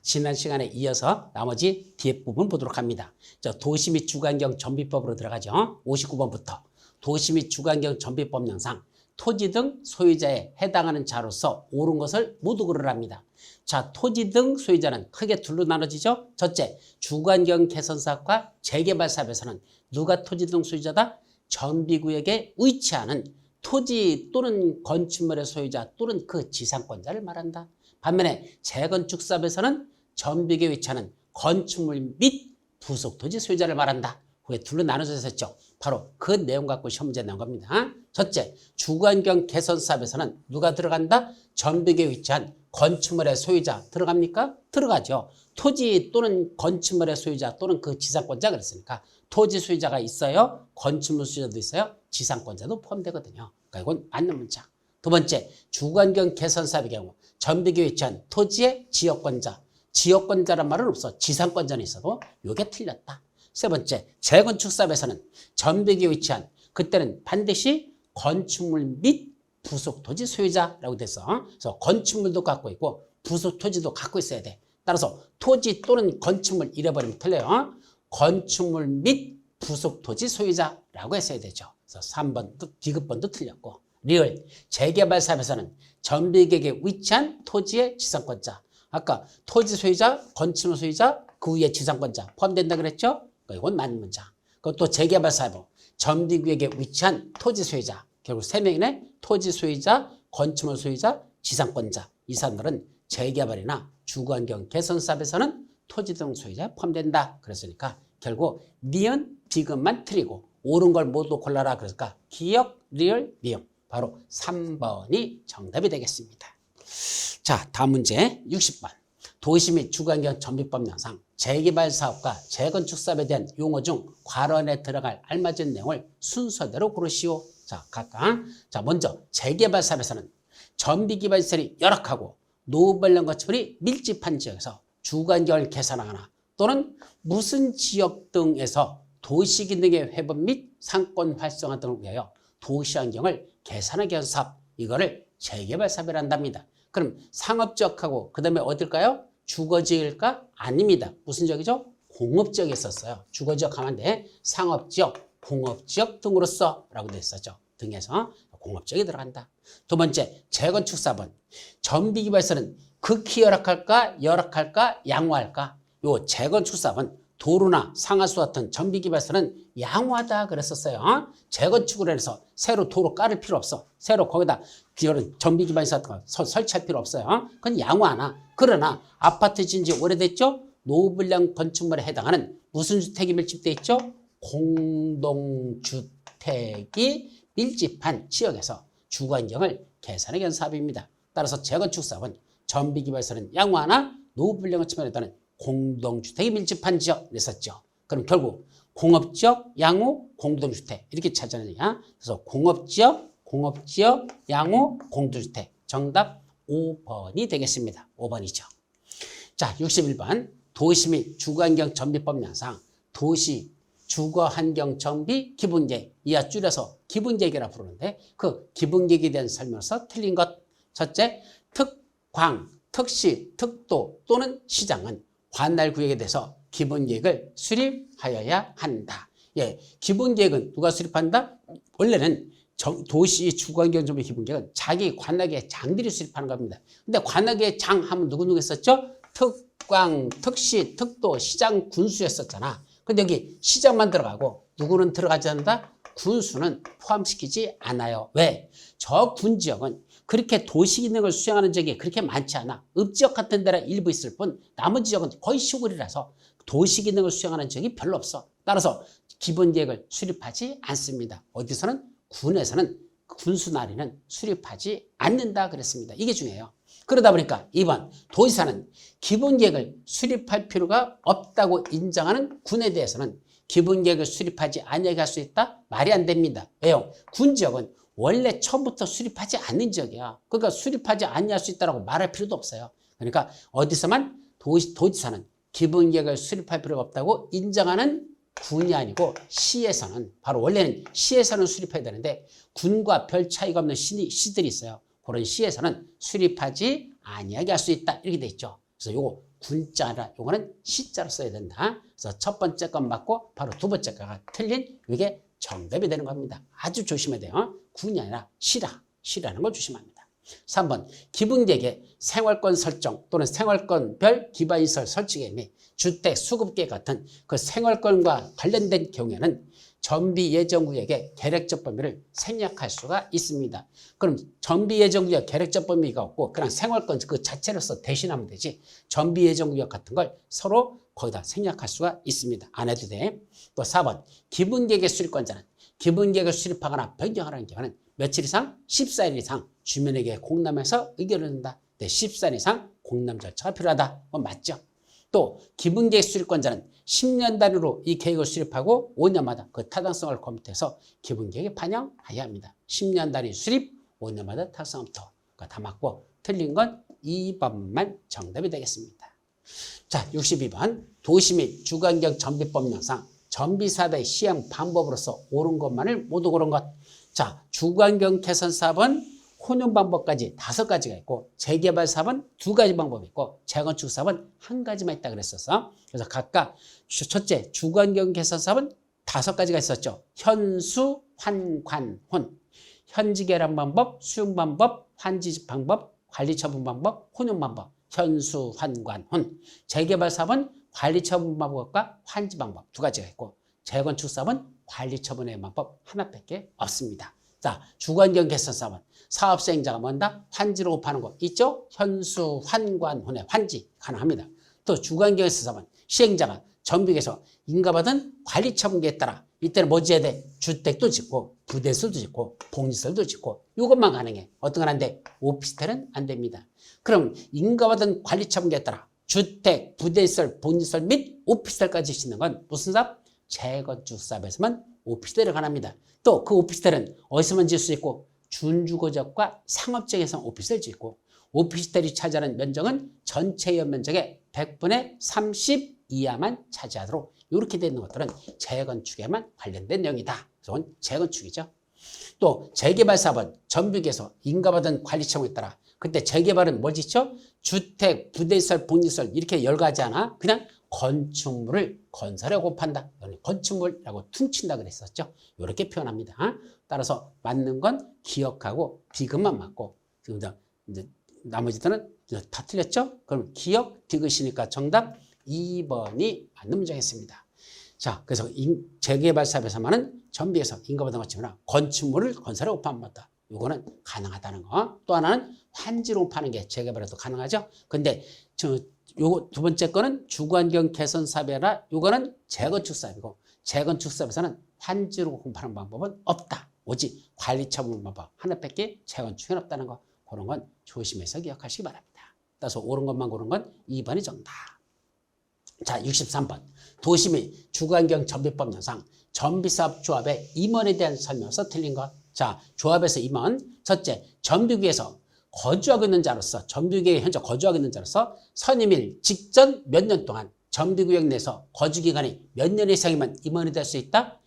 지난 시간에 이어서 나머지 뒤에 부분 보도록 합니다. 자, 도시 및 주거환경 정비법으로 들어가죠. 59번부터 도시 및 주거환경 정비법령상 토지 등 소유자에 해당하는 자로서 옳은 것을 모두 고르랍니다. 자, 토지 등 소유자는 크게 둘로 나눠지죠. 첫째, 주거환경 개선 사업과 재개발 사업에서는 누가 토지 등 소유자다? 정비구역에 위치하는 토지 또는 건축물의 소유자 또는 그 지상권자를 말한다. 반면에 재건축 사업에서는 정비구역에 위치하는 건축물 및 부속 토지 소유자를 말한다. 그게 둘로 나눠져 있었죠. 바로 그 내용 갖고 시험 문제 낸 겁니다. 첫째, 주거환경 개선 사업에서는 누가 들어간다? 정비구역에 위치한 건축물의 소유자 들어갑니까? 들어가죠. 토지 또는 건축물의 소유자 또는 그 지상권자 그랬으니까 토지 소유자가 있어요. 건축물 소유자도 있어요. 지상권자도 포함되거든요. 그러니까 이건 맞는 문장. 두 번째, 주거환경 개선 사업의 경우 정비구역에 위치한 토지의 지역권자. 지역권자란 말은 없어. 지상권자는 있어도 이게 틀렸다. 세 번째, 재건축 사업에서는 정비구역에 위치한 그때는 반드시 건축물 및 부속 토지 소유자라고 됐어. 그래서 건축물도 갖고 있고 부속 토지도 갖고 있어야 돼. 따라서 토지 또는 건축물 잃어버리면 틀려요. 건축물 및 부속 토지 소유자라고 했어야 되죠. 그래서 3번도 디귿번도 틀렸고. 리을 재개발 사업에서는 정비구역에 위치한 토지의 지상권자. 아까 토지 소유자, 건축물 소유자, 그 위에 지상권자 포함된다 그랬죠? 이건 맞는 문장. 그것도 재개발 사업, 정비구역에 위치한 토지 소유자. 결국 3명이네. 토지 소유자, 건축물 소유자, 지상권자. 이 사람들은 재개발이나 주거환경 개선 사업에서는 토지 등 소유자에 포함된다. 그랬으니까 결국 니은, 디귿만 틀리고 옳은 걸 모두 골라라. 그러니까 기역, 리을, 미음. 바로 3번이 정답이 되겠습니다. 자, 다음 문제 60번. 도시 및 주거환경 정비법령상 재개발 사업과 재건축 사업에 대한 용어 중 괄호안에 들어갈 알맞은 내용을 순서대로 고르시오. 자, 각각. 자, 먼저 재개발 사업에서는 정비기반시설이 열악하고 노후관련 건축물이 밀집한 지역에서 주거환경을 개선하거나 또는 무슨 지역 등에서 도시기능의 회복 및 상권 활성화 등을 위하여 도시환경을 개선하기 위한 사업, 이거를 재개발 사업이라 한답니다. 그럼 상업지역하고 그 다음에 어딜까요? 주거지역일까? 아닙니다. 무슨 지역이죠? 공업지역에 있었어요. 주거지역 하면 돼. 상업지역, 공업지역 등으로서 라고 돼 있었죠. 등에서 공업지역이 들어간다. 두 번째, 재건축 사업은 정비기반시설은 극히 열악할까? 열악할까? 양호할까? 요 재건축 사업은 도로나 상하수 같은 정비기반시설은 양호하다 그랬었어요. 재건축을 해서 새로 도로 깔을 필요 없어. 새로 거기다 정비기반시설 같은 거 설치할 필요 없어요. 그건 양호하나. 그러나 아파트 지은 지 오래됐죠? 노후불량 건축물에 해당하는 무슨 주택이 밀집돼 있죠? 공동주택이 밀집한 지역에서 주거환경을 개선하기 위한 사업입니다. 따라서 재건축 사업은 정비기반시설은 양호하나 노후불량 건축물에 해당하는 공동주택이 밀집한 지역 그랬었죠. 그럼 결국 공업지역, 양호, 공동주택 이렇게 찾아내냐. 그래서 공업지역, 양호, 공동주택. 정답 5번이 되겠습니다. 5번이죠. 자, 61번. 도시 및 주거환경 정비법령상 도시 주거환경 정비 기본계획, 이하 줄여서 기본계획이라고 부르는데 그 기본계획에 대한 설명서 틀린 것. 첫째, 특광, 특시, 특도 또는 시장은 관할구역에 대해서 기본계획을 수립하여야 한다. 예, 기본계획은 누가 수립한다? 원래는 도시 주거환경 정비 기본계획은 자기 관할의 장들이 수립하는 겁니다. 근데 관할의 장 하면 누구 했었죠? 특광, 특시, 특도, 시장, 군수였었잖아. 근데 여기 시장만 들어가고 누구는 들어가지 않는다? 군수는 포함시키지 않아요. 왜? 저 군지역은 그렇게 도시 기능을 수행하는 지역이 그렇게 많지 않아. 읍지역 같은 데라 일부 있을 뿐 나머지 지역은 거의 시골이라서 도시 기능을 수행하는 지역이 별로 없어. 따라서 기본계획을 수립하지 않습니다. 어디서는? 군에서는 군수나리는 수립하지 않는다 그랬습니다. 이게 중요해요. 그러다 보니까 2번 도지사는 기본계획을 수립할 필요가 없다고 인정하는 군에 대해서는 기본계획을 수립하지 아니하게 할 수 있다? 말이 안 됩니다. 왜요? 군지역은 원래 처음부터 수립하지 않는 지역이야. 그러니까 수립하지 아니할 수 있다고 말할 필요도 없어요. 그러니까 어디서만 도지사는 기본계획을 수립할 필요가 없다고 인정하는 군이 아니고 시에서는, 바로 원래는 시에서는 수립해야 되는데 군과 별 차이가 없는 시들이 있어요. 그런 시에서는 수립하지 아니하게 할 수 있다. 이렇게 돼 있죠. 그래서 요거 군자 아니라 요거는 시자로 써야 된다. 그래서 첫 번째 건 맞고 바로 두 번째 거가 틀린 이게 정답이 되는 겁니다. 아주 조심해야 돼요. 군이 아니라 시라는 걸 조심합니다. 3번 기분계획의 생활권 설정 또는 생활권별 기반시설 설치계획 및 주택 수급계획 같은 그 생활권과 관련된 경우에는 정비예정구역의 계획적 범위를 생략할 수가 있습니다. 그럼 정비예정구역 계획적 범위가 없고 그냥 생활권 그 자체로서 대신하면 되지 정비예정구역 같은 걸 서로 거기다 생략할 수가 있습니다. 안 해도 돼. 또 4번 기본계획의 수립권자는 기본계획을 수립하거나 변경하라는 경우는 며칠 이상 14일 이상 주민에게 공람해서 의견을 낸다. 14일 이상 공람 절차가 필요하다. 맞죠? 또 기본계획 수립권자는 10년 단위로 이 계획을 수립하고 5년마다 그 타당성을 검토해서 기본계획에 반영해야 합니다. 10년 단위 수립, 5년마다 타당성 검토. 다 맞고 틀린 건 2번만 정답이 되겠습니다. 자, 62번 도시 및 주거환경 정비법령상 정비사업의 시행 방법으로서 옳은 것만을 모두 고른 것. 자, 주거환경 개선 사업은 혼용 방법까지 5가지가 있고 재개발 사업은 2가지 방법이 있고 재건축 사업은 1가지만 있다 그랬었어. 그래서 각각 첫째 주거환경 개선 사업은 5가지가 있었죠. 현수, 환, 관, 혼. 현지 계량 방법, 수용 방법, 환지 방법, 관리 처분 방법, 혼용 방법. 현수, 환, 관, 혼. 재개발 사업은 관리 처분 방법과 환지 방법 2가지가 있고 재건축 사업은 관리 처분의 방법 하나밖에 없습니다. 자, 주거환경 개선 사업은 사업 수행자가 뭔다? 환지로 파는 거 있죠? 현수, 환관, 혼의 환지 가능합니다. 또 주거환경 개선 사업은 시행자가 정비계에서 인가받은 관리 처분계에 따라 이때는 뭐 지어야 돼? 주택도 짓고 부대설도 짓고 복리설도 짓고 이것만 가능해. 어떤 건 안 돼? 오피스텔은 안 됩니다. 그럼 인가받은 관리 처분계에 따라 주택, 부대설, 복리설 및 오피스텔까지 짓는 건 무슨 사업? 재건축 사업에서만 오피스텔을 가능합니다. 또 그 오피스텔은 어디서만 지을 수 있고 준주거지역과 상업지역에서 오피스텔을 짓고 오피스텔이 차지하는 면적은 전체 연면적의 100분의 30 이하만 차지하도록 이렇게 되어 있는 것들은 재건축에만 관련된 내용이다. 그래서 재건축이죠. 또 재개발 사업은 정비계에서 인가받은 관리 처분에 따라 그때 재개발은 뭘 짓죠? 주택, 부대시설, 복리시설 이렇게 10가지 하나 그냥 건축물을 건설하고 판다. 건축물이라고 퉁친다 그랬었죠. 이렇게 표현합니다. 따라서 맞는 건 기억하고 디귿만 맞고 이제 나머지들은 다 틀렸죠? 그럼 기억, 디귿이니까 정답 2번이 맞는 문제겠습니다. 자, 그래서 재개발 사업에서만은 정비에서 인가받은 것처럼 건축물을 건설하고 판다. 이거는 가능하다는 거. 또 하나는 환지로 파는 게 재개발에도 가능하죠. 근데 요거 두 번째 거는 주거환경 개선 사업이라 요거는 재건축 사업이고 재건축 사업에서는 환지로 공파하는 방법은 없다. 오직 관리 처분 방법 하나밖에 재건축은 없다는 거. 그런 건 조심해서 기억하시기 바랍니다. 따라서 옳은 것만 고른 건 2번이 정답. 자, 63번 도시 및 주거환경 정비법령상 정비사업 조합의 임원에 대한 설명서 틀린 것. 자, 조합에서 임원 첫째 정비구에서 거주하고 있는 자로서 정비구역에 현재 거주하고 있는 자로서 선임일 직전 몇 년 동안 정비구역 내에서 거주기간이 몇 년 이상이면 임원이 될 수 있다.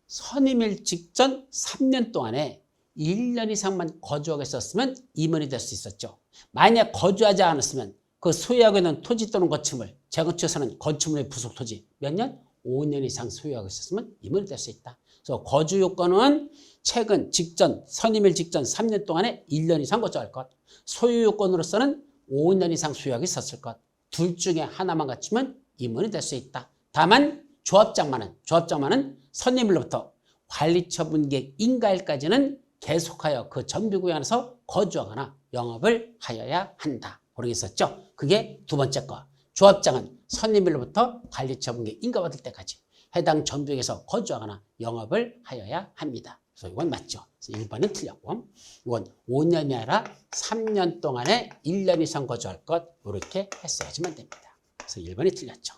선임일 직전 3년 동안에 1년 이상만 거주하고 있었으면 임원이 될 수 있었죠. 만약 거주하지 않았으면 그 소유하고 있는 토지 또는 건축물, 재건축에서는 건축물의 부속 토지 몇 년? 5년 이상 소유하고 있었으면 임원이 될 수 있다. 그래서 거주 요건은 최근 직전 선임일 직전 3년 동안에 1년 이상 거주할 것. 소유 요건으로서는 5년 이상 소유하고 있었을 것. 둘 중에 하나만 갖추면 임원이 될 수 있다. 다만 조합장만은 선임일로부터 관리처분기획 인가일까지는 계속하여 그 정비구역 안에서 거주하거나 영업을 하여야 한다. 그런 게 있었죠. 그게 두 번째 거. 조합장은 선임일로부터 관리처분기획 인가받을 때까지 해당 정비구역에서 거주하거나 영업을 하여야 합니다. 그래서 이건 맞죠. 그래서 1번은 틀렸고 이건 5년이 아니라 3년 동안에 1년 이상 거주할 것 이렇게 했어야지만 됩니다. 그래서 1번이 틀렸죠.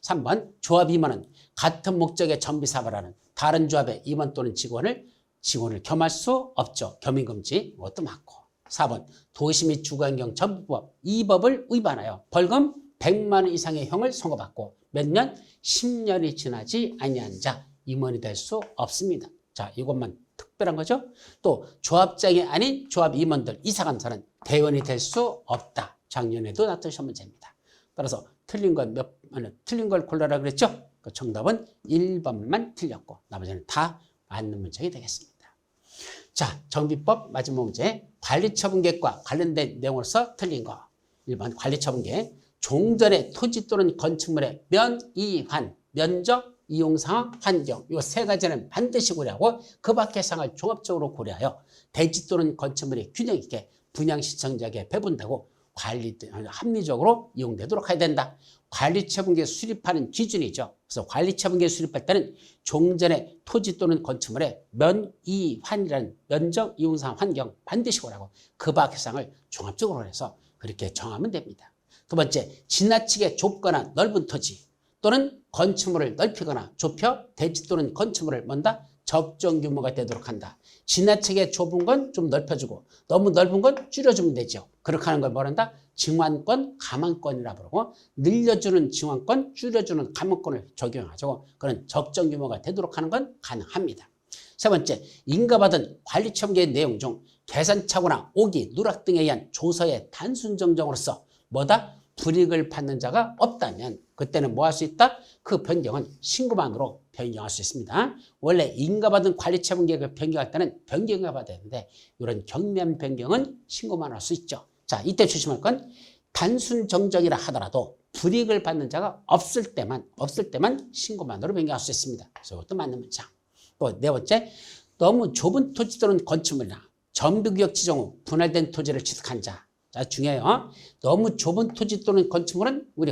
3번 조합 임원은 같은 목적의 정비사업을 하는 다른 조합의 임원 또는 직원을 겸할 수 없죠. 겸임금지 이것도 맞고 4번 도시 및 주거환경 정비법 이 법을 위반하여 벌금 100만 원 이상의 형을 선고받고 몇 년? 10년이 지나지 아니한 자 임원이 될 수 없습니다. 자, 이것만 특별한 거죠. 또 조합장이 아닌 조합 임원들 이사감사는 대원이 될 수 없다. 작년에도 나타나신 문제입니다. 따라서 틀린 걸 골라라 그랬죠? 그 정답은 1번만 틀렸고 나머지는 다 맞는 문장이 되겠습니다. 자, 정비법 마지막 문제. 관리처분계획과 관련된 내용으로서 틀린 거. 1번 관리처분계획. 종전의 토지 또는 건축물의 면이환, 면적, 이용상황, 환경 이 세 가지는 반드시 고려하고 그 밖의 상황을 종합적으로 고려하여 대지 또는 건축물이 균형 있게 분양시청자에게 배분되고 합리적으로 이용되도록 해야 된다. 관리처분계획 수립하는 기준이죠. 그래서 관리처분계획 수립할 때는 종전의 토지 또는 건축물의 면이환이라는 면적, 이용상황, 환경 반드시 고려하고 그 밖의 상황을 종합적으로 해서 그렇게 정하면 됩니다. 두 번째, 지나치게 좁거나 넓은 토지 또는 건축물을 넓히거나 좁혀 대지 또는 건축물을 뭔다? 적정 규모가 되도록 한다. 지나치게 좁은 건 좀 넓혀주고 너무 넓은 건 줄여주면 되죠. 그렇게 하는 걸 뭐란다? 증환권, 감환권이라 부르고 늘려주는 증환권, 줄여주는 감환권을 적용하죠. 그런 적정 규모가 되도록 하는 건 가능합니다. 세 번째, 인가받은 관리처분계획 내용 중 계산착오나 오기, 누락 등에 의한 조서의 단순 정정으로서 뭐다? 불이익을 받는 자가 없다면 그때는 뭐 할 수 있다? 그 변경은 신고만으로 변경할 수 있습니다. 원래 인가받은 관리처분계획을 변경할 때는 변경을 받아야 되는데 이런 경미한 변경은 신고만 할 수 있죠. 자, 이때 조심할 건 단순 정정이라 하더라도 불이익을 받는 자가 없을 때만 신고만으로 변경할 수 있습니다. 그래서 이것도 맞는 문장. 또 네 번째, 너무 좁은 토지 또는 건축물이나 정비구역 지정 후 분할된 토지를 취득한 자. 자, 중요해요. 너무 좁은 토지 또는 건축물은 우리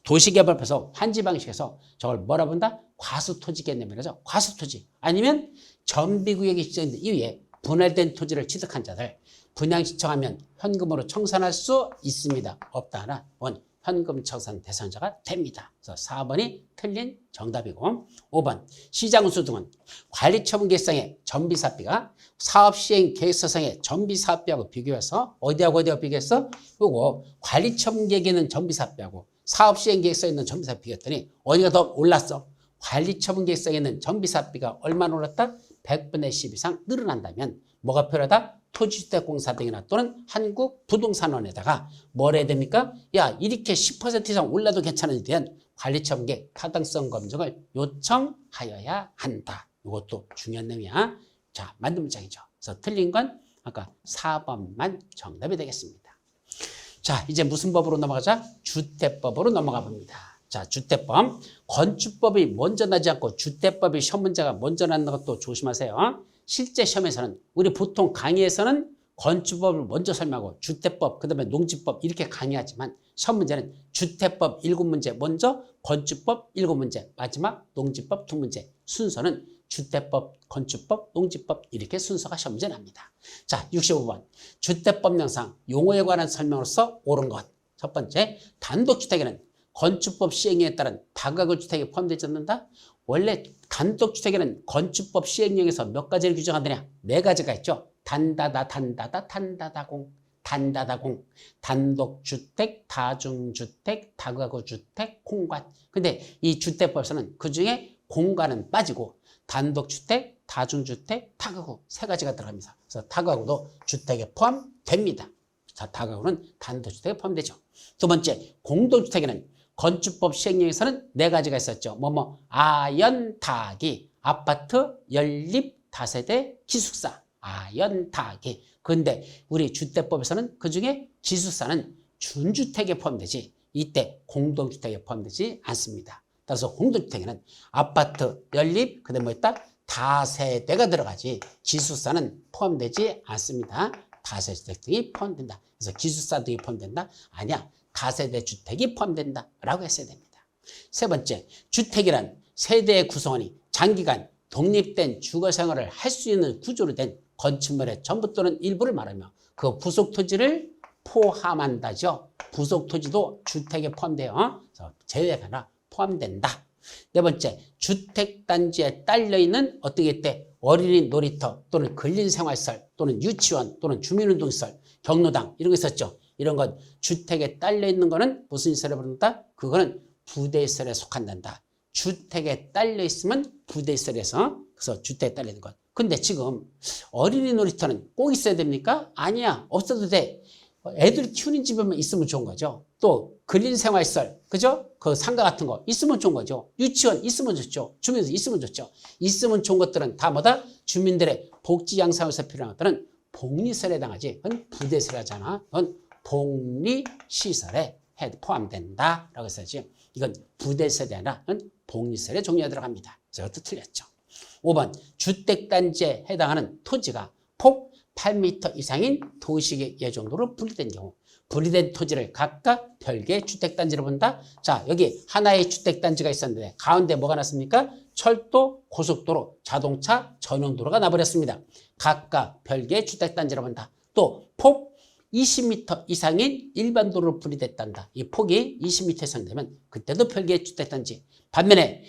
도시개발법에서 환지 방식에서 저걸 뭐라 본다? 과수토지 개념이라죠. 과수토지. 아니면 정비구역이 지정된 이후에 분할된 토지를 취득한 자들 분양 신청하면 현금으로 청산할 수 있습니다. 없다 하나 원 현금 청산 대상자가 됩니다. 그래서 4번이 틀린 정답이고 5번 시장운수 등은 관리처분계획상의 전비사업비가 사업시행계획서상의 전비사업비하고 비교해서 어디하고 비교해서 요거 관리처분계획에는 전비사업비하고 사업시행계획서에 있는 전비사업비 비교했더니 어디가 더 올랐어? 관리처분계획서에 있는 전비사업비가 얼마나 올랐다? 100분의 10 이상 늘어난다면 뭐가 필요하다? 토지주택공사 등이나 또는 한국부동산원에다가 뭘 해야 됩니까? 야, 이렇게 10% 이상 올라도 괜찮은데 대한 관리처분계획 타당성 검증을 요청하여야 한다. 이것도 중요한 내용이야. 자, 맞는 문장이죠. 그래서 틀린 건 아까 4번만 정답이 되겠습니다. 자, 이제 무슨 법으로 넘어가자? 주택법으로 넘어가 봅니다. 자, 주택법. 건축법이 먼저 나지 않고 주택법이 시험 문제가 먼저 나는 것도 조심하세요. 실제 시험에서는 우리 보통 강의에서는 건축법을 먼저 설명하고 주택법, 그 다음에 농지법 이렇게 강의하지만 시험 문제는 주택법 7문제 먼저, 건축법 7문제, 마지막 농지법 2문제. 순서는 주택법, 건축법, 농지법 이렇게 순서가 시험 문제 납니다. 자, 65번. 주택법령상 용어에 관한 설명으로서 옳은 것. 첫 번째, 단독주택에는 건축법 시행령에 따른 다가구 주택이 포함되지 않는다? 원래 단독주택에는 건축법 시행령에서 몇 가지를 규정하느냐? 4가지가 있죠. 단다다공, 단독주택, 다중주택, 다가구주택, 공간. 근데 이 주택법에서는 그중에 공간은 빠지고 단독주택, 다중주택, 다가구 3가지가 들어갑니다. 그래서 다가구도 주택에 포함됩니다. 자, 다가구는 단독주택에 포함되죠. 두 번째, 공동주택에는 건축법 시행령에서는 4가지가 있었죠. 아연타기, 아파트, 연립, 다세대, 기숙사. 아연타기. 근데 우리 주택법에서는 그중에 기숙사는 준주택에 포함되지 이때 공동주택에 포함되지 않습니다. 따라서 공동주택에는 아파트, 연립, 그다음에 뭐였다? 다세대가 들어가지 기숙사는 포함되지 않습니다. 다세대 등이 포함된다. 그래서 기숙사 등이 포함된다? 아니야. 다세대 주택이 포함된다 라고 했어야 됩니다. 세 번째, 주택이란 세대의 구성원이 장기간 독립된 주거생활을 할 수 있는 구조로 된 건축물의 전부 또는 일부를 말하며 그 부속토지를 포함한다죠. 부속토지도 주택에 포함돼요. 그래서 제외가 아니라 포함된다. 네 번째, 주택단지에 딸려있는 어떻게 했대? 어린이 놀이터 또는 근린생활시설 또는 유치원 또는 주민운동시설, 경로당 이런 거 있었죠. 이런 건 주택에 딸려있는 거는 무슨 시설에 부른다? 그거는 부대시설에 속한단다. 주택에 딸려있으면 부대시설에서 그래서 주택에 딸려있는 것. 근데 지금 어린이 놀이터는 꼭 있어야 됩니까? 아니야. 없어도 돼. 애들 키우는 집에만 있으면 좋은 거죠. 또 근린생활시설, 그죠? 그 상가 같은 거 있으면 좋은 거죠. 유치원 있으면 좋죠. 주민들 있으면 좋죠. 있으면 좋은 것들은 다 뭐다? 주민들의 복지 양상을 위해서 필요한 것들은 복리시설에 해당하지. 그건 부대시설 하잖아. 그건 복리시설에 포함된다라고 했어야지. 이건 부대시설이 아니라 그건 복리시설의 종류가 들어갑니다. 그래서 이것도 틀렸죠. 5번 주택단지에 해당하는 토지가 폭 8m 이상인 도시계획 예정도로 분리된 경우 분리된 토지를 각각 별개의 주택단지로 본다. 자, 여기 하나의 주택단지가 있었는데 가운데 뭐가 났습니까? 철도, 고속도로, 자동차, 전용도로가 나버렸습니다. 각각 별개의 주택단지로 본다. 또 폭 20m 이상인 일반 도로로 분리됐단다. 이 폭이 20m 이상 되면 그때도 별개의 주택단지. 반면에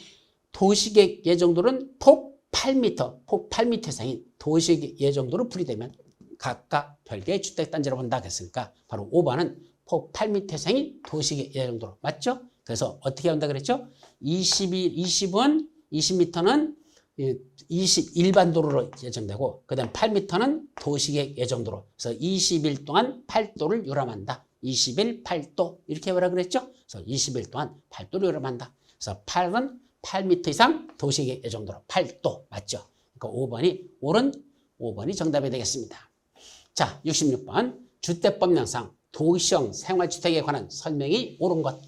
도시계획 예정도는 폭 8m 이상인 도시계획 예정도로 분리되면 각각 별개의 주택단지로 본다 했으니까 바로 5번은 폭 8m 이상인 도시계획 예정도로 맞죠? 그래서 어떻게 한다 그랬죠? 20은 20m는 20 일반 도로로 예정되고 그다음 8m는 도시계획 예정도로. 그래서 20일 동안 8도를 유람한다. 20일 8도 이렇게 뭐라 그랬죠? 그래서 20일 동안 8도를 유람한다. 그래서 8은 8m 이상 도시계획 예정도로 8도 맞죠? 그러니까 5번이 옳은 5번이 정답이 되겠습니다. 자, 66번 주택법령상 도시형 생활주택에 관한 설명이 옳은 것.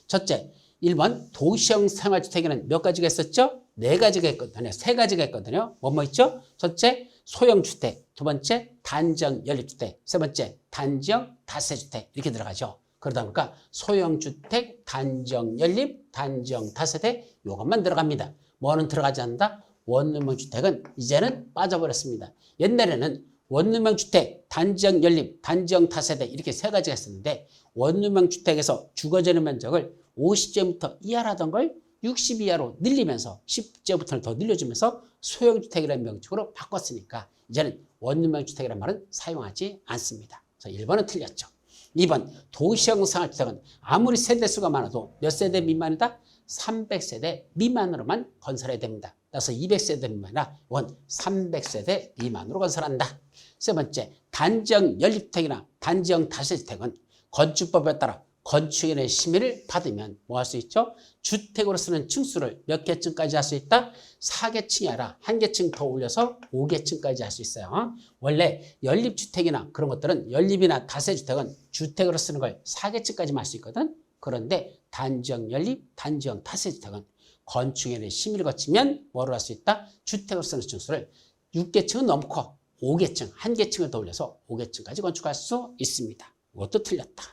첫째, 1번 도시형 생활주택에는 몇 가지가 있었죠? 4가지가 있거든요. 3가지가 있거든요. 뭐 있죠? 첫째, 소형주택. 두 번째, 단지형 연립주택. 세 번째, 단지형 다세주택. 이렇게 들어가죠. 그러다 보니까 소형주택, 단지형 연립, 단지형 다세대 이것만 들어갑니다. 뭐는 들어가지 않는다? 원룸형 주택은 이제는 빠져버렸습니다. 옛날에는 원룸형 주택, 단지형 연립, 단지형 다세대 이렇게 3가지가 있었는데 원룸형 주택에서 주거지는 면적을 50제부터 이하라던 걸 60 이하로 늘리면서 10제부터는 더 늘려주면서 소형주택이라는 명칭으로 바꿨으니까 이제는 원룸형 주택이라는 말은 사용하지 않습니다. 그래서 1번은 틀렸죠. 2번 도시형 생활주택은 아무리 세대수가 많아도 몇 세대 미만이다? 300세대 미만으로만 건설해야 됩니다. 따라서 200세대 미만이라 이건 300세대 미만으로 건설한다. 세 번째, 단지형 연립주택이나 단지형 다세주택은 건축법에 따라 건축인의 심의를 받으면 뭐 할 수 있죠? 주택으로 쓰는 층수를 몇 개층까지 할 수 있다? 4개층이 아니라 1개층 더 올려서 5개층까지 할 수 있어요. 원래 연립주택이나 그런 것들은 연립이나 다세주택은 주택으로 쓰는 걸 4개층까지만 할 수 있거든. 그런데 단지형 연립, 단지형 다세주택은 건축인의 심의를 거치면 뭐로 할 수 있다? 주택으로 쓰는 층수를 6개층은 넘고 5개층, 1개층을 더 올려서 5개층까지 건축할 수 있습니다. 이것도 틀렸다.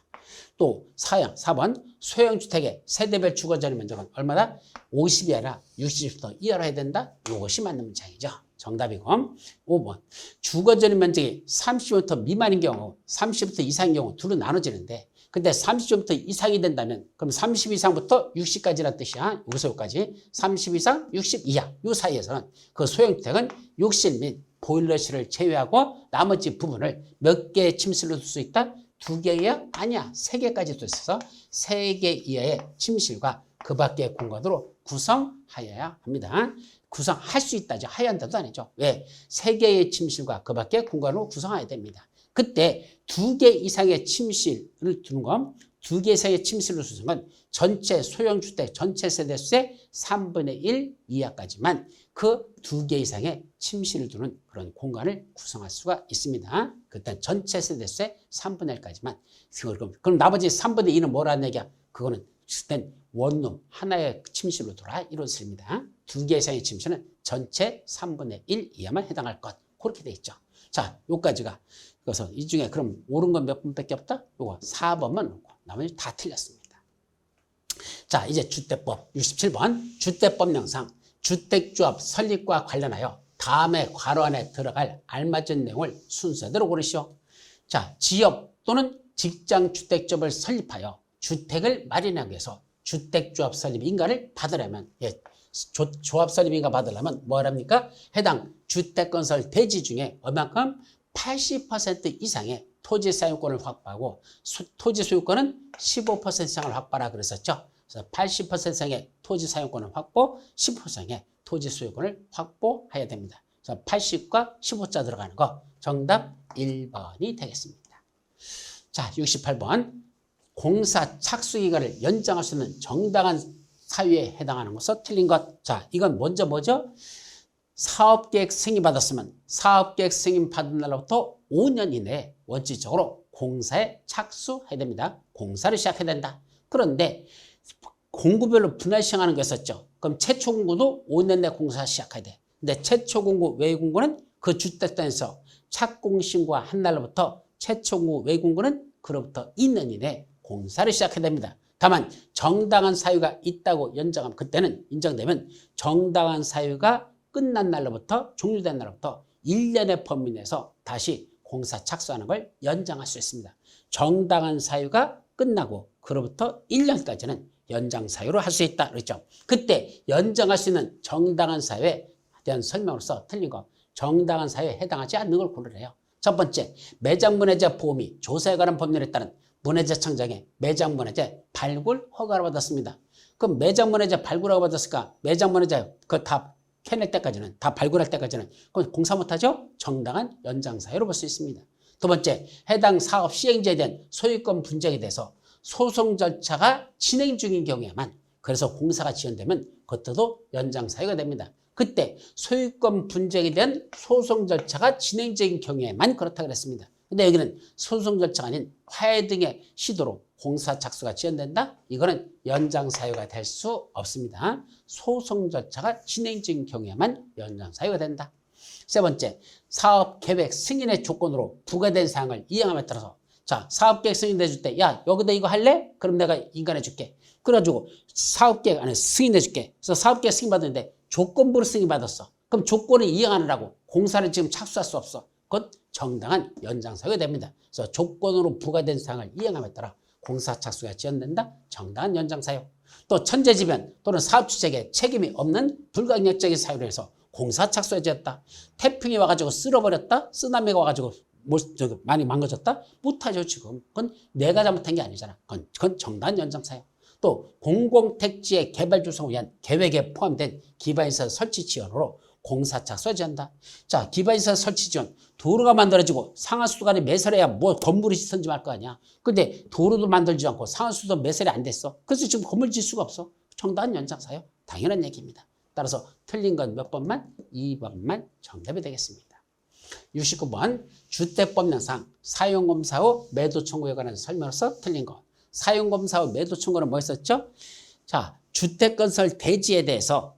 또 4번 소형주택의 세대별 주거전의 면적은 얼마다? 50이 아니라 60부터 이하로 해야 된다. 이것이 맞는 문장이죠. 정답이고 5번 주거전의 면적이 30제곱미터 미만인 경우 30제곱미터 이상인 경우 둘로 나눠지는데 근데 30제곱미터 이상이 된다면 그럼 30 이상부터 60까지란 뜻이야. 여기서 여기까지 30 이상 60 이하 이 사이에서는 그 소형주택은 욕실 및 보일러실을 제외하고 나머지 부분을 몇 개의 침실로 둘 수 있다? 2개 이하? 아니야. 3개까지 둘 수 있어. 3개 이하의 침실과 그 밖의 공간으로 구성하여야 합니다. 구성할 수 있다죠. 하여야 한다도 아니죠. 왜? 3개의 침실과 그 밖의 공간으로 구성해야 됩니다. 그때 2개 이상의 침실을 두는 건 2개 이상의 침실을 두는 건 전체 소형주택 전체 세대수의 3분의 1 이하까지만 그 2개 이상의 침실을 두는 그런 공간을 구성할 수가 있습니다. 그때 전체 세대수의 3분의 1까지만. 그럼 나머지 3분의 2는 뭐라는 얘기야? 그거는 그땐 원룸 하나의 침실로 돌아 이루어집니다. 2개 이상의 침실은 전체 3분의 1 이하만 해당할 것. 그렇게 돼 있죠. 자, 요까지가. 그래서 이 중에 그럼 옳은 건 몇 번밖에 없다? 요거 4번만 놓고 나머지 다 틀렸습니다. 자, 이제 주택법 67번 주택법령상 주택조합 설립과 관련하여 다음에 괄호 안에 들어갈 알맞은 내용을 순서대로 고르시오. 자, 지역 또는 직장 주택조합을 설립하여 주택을 마련하기 위해서 주택조합 설립 인가를 받으려면 조합 설립 인가 받으려면 뭐랍니까? 해당 주택건설 대지 중에 얼마큼 80% 이상의 토지 사용권을 확보하고 토지 소유권은 15% 이상을 확보하라 그랬었죠. 그래서 80% 이상의 토지 사용권을 확보, 15% 이상의 토지 소유권을 확보해야 됩니다. 그래서 80과 15자 들어가는 거 정답 1번이 되겠습니다. 자, 68번. 공사 착수 기간을 연장할 수 있는 정당한 사유에 해당하는 것은 틀린 것. 자, 이건 먼저 뭐죠? 사업계획 승인 받았으면 사업계획 승인 받은 날로부터 5년 이내에 원칙적으로 공사에 착수해야 됩니다. 공사를 시작해야 된다. 그런데 공구별로 분할 시행하는 게 있었죠. 그럼 최초 공구도 5년 내 공사 시작해야 돼. 근데 최초 공구, 외 공구는 그 주택단에서 착공 신고한 날로부터 최초 공구, 외 공구는 그로부터 2년 이내에 공사를 시작해야 됩니다. 다만 정당한 사유가 있다고 연장하면 그때는 인정되면 정당한 사유가 끝난 날로부터 종료된 날로부터 1년의 범위 내에서 다시 공사 착수하는 걸 연장할 수 있습니다. 정당한 사유가 끝나고 그로부터 1년까지는 연장 사유로 할 수 있다 그랬죠. 그때 연장할 수 있는 정당한 사유에 대한 설명으로서 틀린 거. 정당한 사유에 해당하지 않는 걸 고르래요. 첫 번째, 매장 문해재 보험이 조사에 관한 법률에 따른 문해재청장의 매장 문해재 발굴 허가를 받았습니다. 그럼 매장 문해재 발굴허가 받았을까? 매장 문해재 그거 다 캐낼 때까지는, 다 발굴할 때까지는 그럼 공사 못하죠? 정당한 연장 사유로 볼 수 있습니다. 두 번째, 해당 사업 시행자에 대한 소유권 분쟁에 대해서 소송 절차가 진행 중인 경우에만, 그래서 공사가 지연되면 그것도 연장 사유가 됩니다. 그때 소유권 분쟁에 대한 소송 절차가 진행 중인 경우에만 그렇다고 그랬습니다. 근데 여기는 소송 절차가 아닌 화해 등의 시도로 공사 착수가 지연된다? 이거는 연장 사유가 될 수 없습니다. 소송 절차가 진행 중인 경우에만 연장 사유가 된다. 세 번째, 사업 계획 승인의 조건으로 부과된 사항을 이행함에 따라서, 자, 사업계획 승인해 줄 때, 야, 여기다 이거 할래? 그럼 내가 인간해 줄게. 그래가지고 사업계획 안에 승인해 줄게. 그래서 사업계획 승인 받았는데 조건부로 승인 받았어. 그럼 조건을 이행하느라고 공사를 지금 착수할 수 없어. 그건 정당한 연장 사유가 됩니다. 그래서 조건으로 부과된 사항을 이행함에 따라 공사 착수가 지연된다. 정당한 연장 사유. 또 천재지변 또는 사업주택에 책임이 없는 불가항력적인 사유로 해서 공사 착수가 지었다. 태풍이 와가지고 쓸어버렸다. 쓰나미가 와가지고 많이 망가졌다. 못하죠 지금. 그건 내가 잘못한 게 아니잖아. 그건 정당한 연장 사유. 또 공공택지의 개발 조성을 위한 계획에 포함된 기반시설 설치 지원으로 공사 착수가 지한다. 자, 기반시설 설치 지원. 도로가 만들어지고 상하수도 간에 매설해야 뭐 건물이 짓든지 말 거 아니야. 근데 도로도 만들지 않고 상하수도 매설이 안 됐어. 그래서 지금 건물 짓을 수가 없어. 정당한 연장 사유. 당연한 얘기입니다. 따라서 틀린 건 몇 번만? 2번만 정답이 되겠습니다. 69번 주택법령상 사용검사 후 매도 청구에 관한 설명으로서 틀린 것. 사용검사 후 매도 청구는 뭐였었죠? 자, 주택건설 대지에 대해서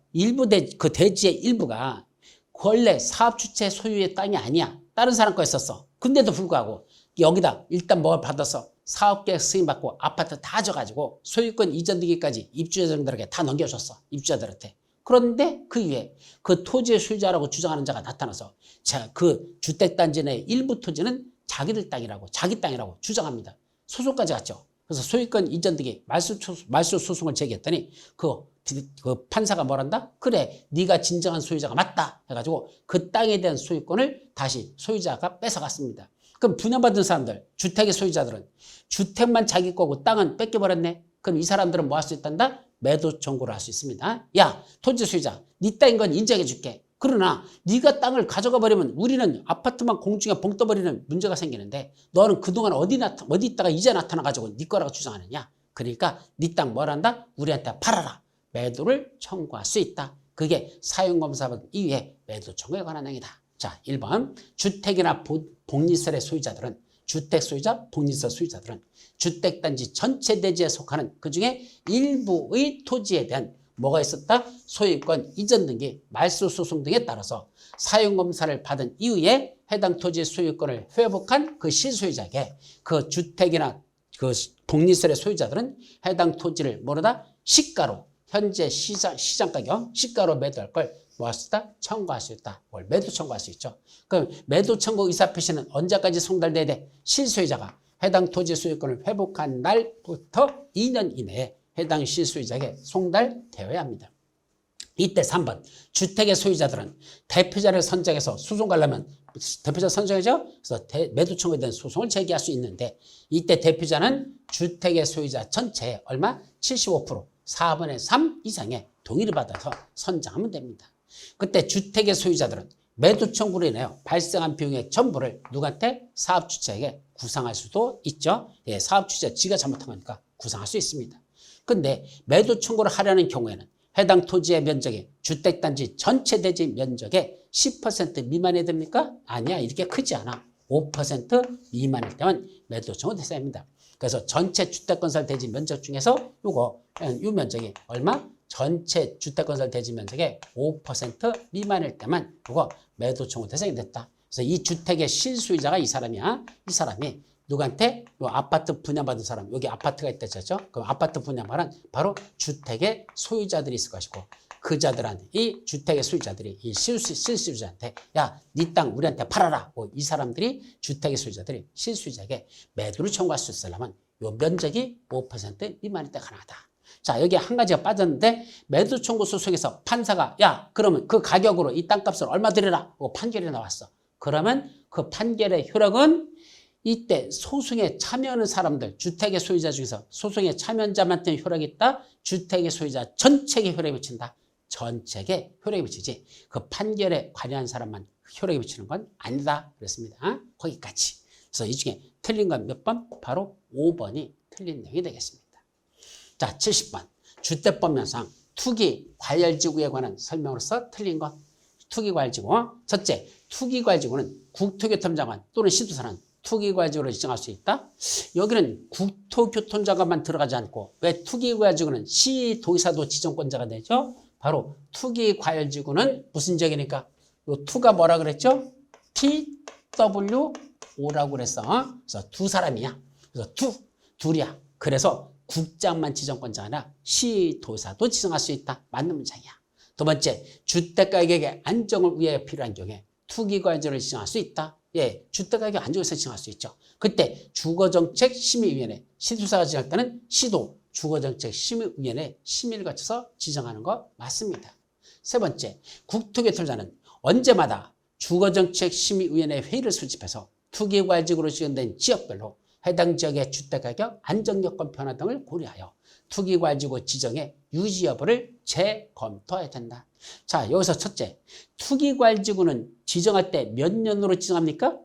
그 대지의 일부가 원래 사업주체 소유의 땅이 아니야. 다른 사람 거였었어. 근데도 불구하고 여기다 일단 뭘 받아서 사업계획 승인받고 아파트 다 져가지고 소유권 이전 등기까지 입주자들에게 다 넘겨줬어. 입주자들한테. 그런데 그 이후에 그 토지의 소유자라고 주장하는 자가 나타나서 자, 그 주택단지 내 일부 토지는 자기들 땅이라고, 자기 땅이라고 주장합니다. 소송까지 갔죠. 그래서 소유권 이전 등기 말소 소송을 제기했더니 그 판사가 뭐란다? 그래, 네가 진정한 소유자가 맞다 해가지고 그 땅에 대한 소유권을 다시 소유자가 뺏어갔습니다. 그럼 분양받은 사람들, 주택의 소유자들은 주택만 자기 거고 땅은 뺏겨버렸네. 그럼 이 사람들은 뭐 할 수 있단다? 매도 청구를 할 수 있습니다. 야, 토지 소유자, 네 땅인 건 인정해 줄게. 그러나 네가 땅을 가져가 버리면 우리는 아파트만 공중에 벙 떠버리는 문제가 생기는데 너는 그동안 어디 있다가 이제 나타나가지고 네 거라고 주장하느냐. 그러니까 네 땅 뭘 한다? 우리한테 팔아라. 매도를 청구할 수 있다. 그게 사용검사 이후에 매도 청구에 관한 행위다. 자, 1번 주택이나 복리설의 소유자들은 주택 소유자, 복리설 소유자들은 주택단지 전체 대지에 속하는 그중에 일부의 토지에 대한 뭐가 있었다? 소유권 이전 등기, 말소 소송 등에 따라서 사용검사를 받은 이후에 해당 토지의 소유권을 회복한 그 실소유자에게 그 주택이나 그 복리설의 소유자들은 해당 토지를 모르다 시가로 현재 시장 가격 시가로 매도할 걸 뭐 할 수 있다? 청구할 수 있다. 뭘 매도 청구할 수 있죠. 그럼 매도 청구 의사표시는 언제까지 송달돼야 돼? 실소유자가 해당 토지 소유권을 회복한 날부터 2년 이내에 해당 실소유자에게 송달되어야 합니다. 이때 3번 주택의 소유자들은 대표자를 선정해서 소송 가려면 대표자 선정이죠. 그래서 매도 청구에 대한 소송을 제기할 수 있는데 이때 대표자는 주택의 소유자 전체의 얼마? 75% 4분의 3 이상의 동의를 받아서 선정하면 됩니다. 그때 주택의 소유자들은 매도 청구로 인하여 발생한 비용의 전부를 누구한테? 사업주체에게 구상할 수도 있죠. 예, 사업 취지자 지가 잘못한 거니까 구상할 수 있습니다. 근데 매도 청구를 하려는 경우에는 해당 토지의 면적이 주택단지 전체 대지 면적의 10% 미만이 됩니까? 아니야. 이렇게 크지 않아. 5% 미만일 때만 매도 청구 대상입니다. 그래서 전체 주택건설 대지 면적 중에서 이 면적이 얼마? 전체 주택건설 대지 면적의 5% 미만일 때만 매도 청구 대상이 됐다. 그래서 이 주택의 실수요자가 이 사람이야. 이 사람이 누구한테? 요 아파트 분양받은 사람, 여기 아파트가 있다 했죠. 그럼 아파트 분양받은 바로 주택의 소유자들이 있을 것이고, 그 자들한테, 이 주택의 소유자들이 이 실수요자한테 야, 네 땅 우리한테 팔아라. 이 사람들이 주택의 소유자들이 실수요자에게 매도를 청구할 수 있으려면 요 면적이 5% 미만일 때가 가능하다. 자, 여기 한 가지가 빠졌는데 매도 청구 소송에서 판사가 야, 그러면 그 가격으로 이 땅값을 얼마 드리라. 판결이 나왔어. 그러면 그 판결의 효력은 이때 소송에 참여하는 사람들, 주택의 소유자 중에서 소송에 참여자한테는 효력이 있다. 주택의 소유자 전체에게 효력이 미친다. 전체에게 효력이 미치지. 그 판결에 관여한 사람만 효력이 미치는 건 아니다. 그랬습니다. 거기까지. 그래서 이 중에 틀린 건 몇 번? 바로 5번이 틀린 내용이 되겠습니다. 자, 70번. 주택법령상 투기 과열지구에 관한 설명으로서 틀린 것. 투기과열지구. 첫째, 투기과열지구는 국토교통장관 또는 시도사는 투기과열지구로 지정할 수 있다. 여기는 국토교통장관만 들어가지 않고 왜 투기과열지구는 시도의사도 지정권자가 되죠? 바로 투기과열지구는 무슨 지역이니까? 요 투가 뭐라 그랬죠? TWO라고 그랬어. 그래서 두 사람이야. 그래서 둘이야. 그래서 국장만 지정권자가 아니라 시도의사도 지정할 수 있다. 맞는 문장이야. 두 번째, 주택가격의 안정을 위해 필요한 경우에 투기과열지구를 지정할 수 있다. 예, 주택가격 안정을 위해서 지정할 수 있죠. 그때 주거정책심의위원회, 시도사가 지정할 때는 시도 주거정책심의위원회 심의를 거쳐서 지정하는 거 맞습니다. 세 번째, 국토교통부는 언제마다 주거정책심의위원회 회의를 소집해서 투기과열지구로 지정된 지역별로 해당 지역의 주택가격 안정여건 변화 등을 고려하여 투기과열지구 지정의 유지 여부를 재검토해야 된다. 자, 여기서 첫째, 투기과열지구는 지정할 때 몇 년으로 지정합니까?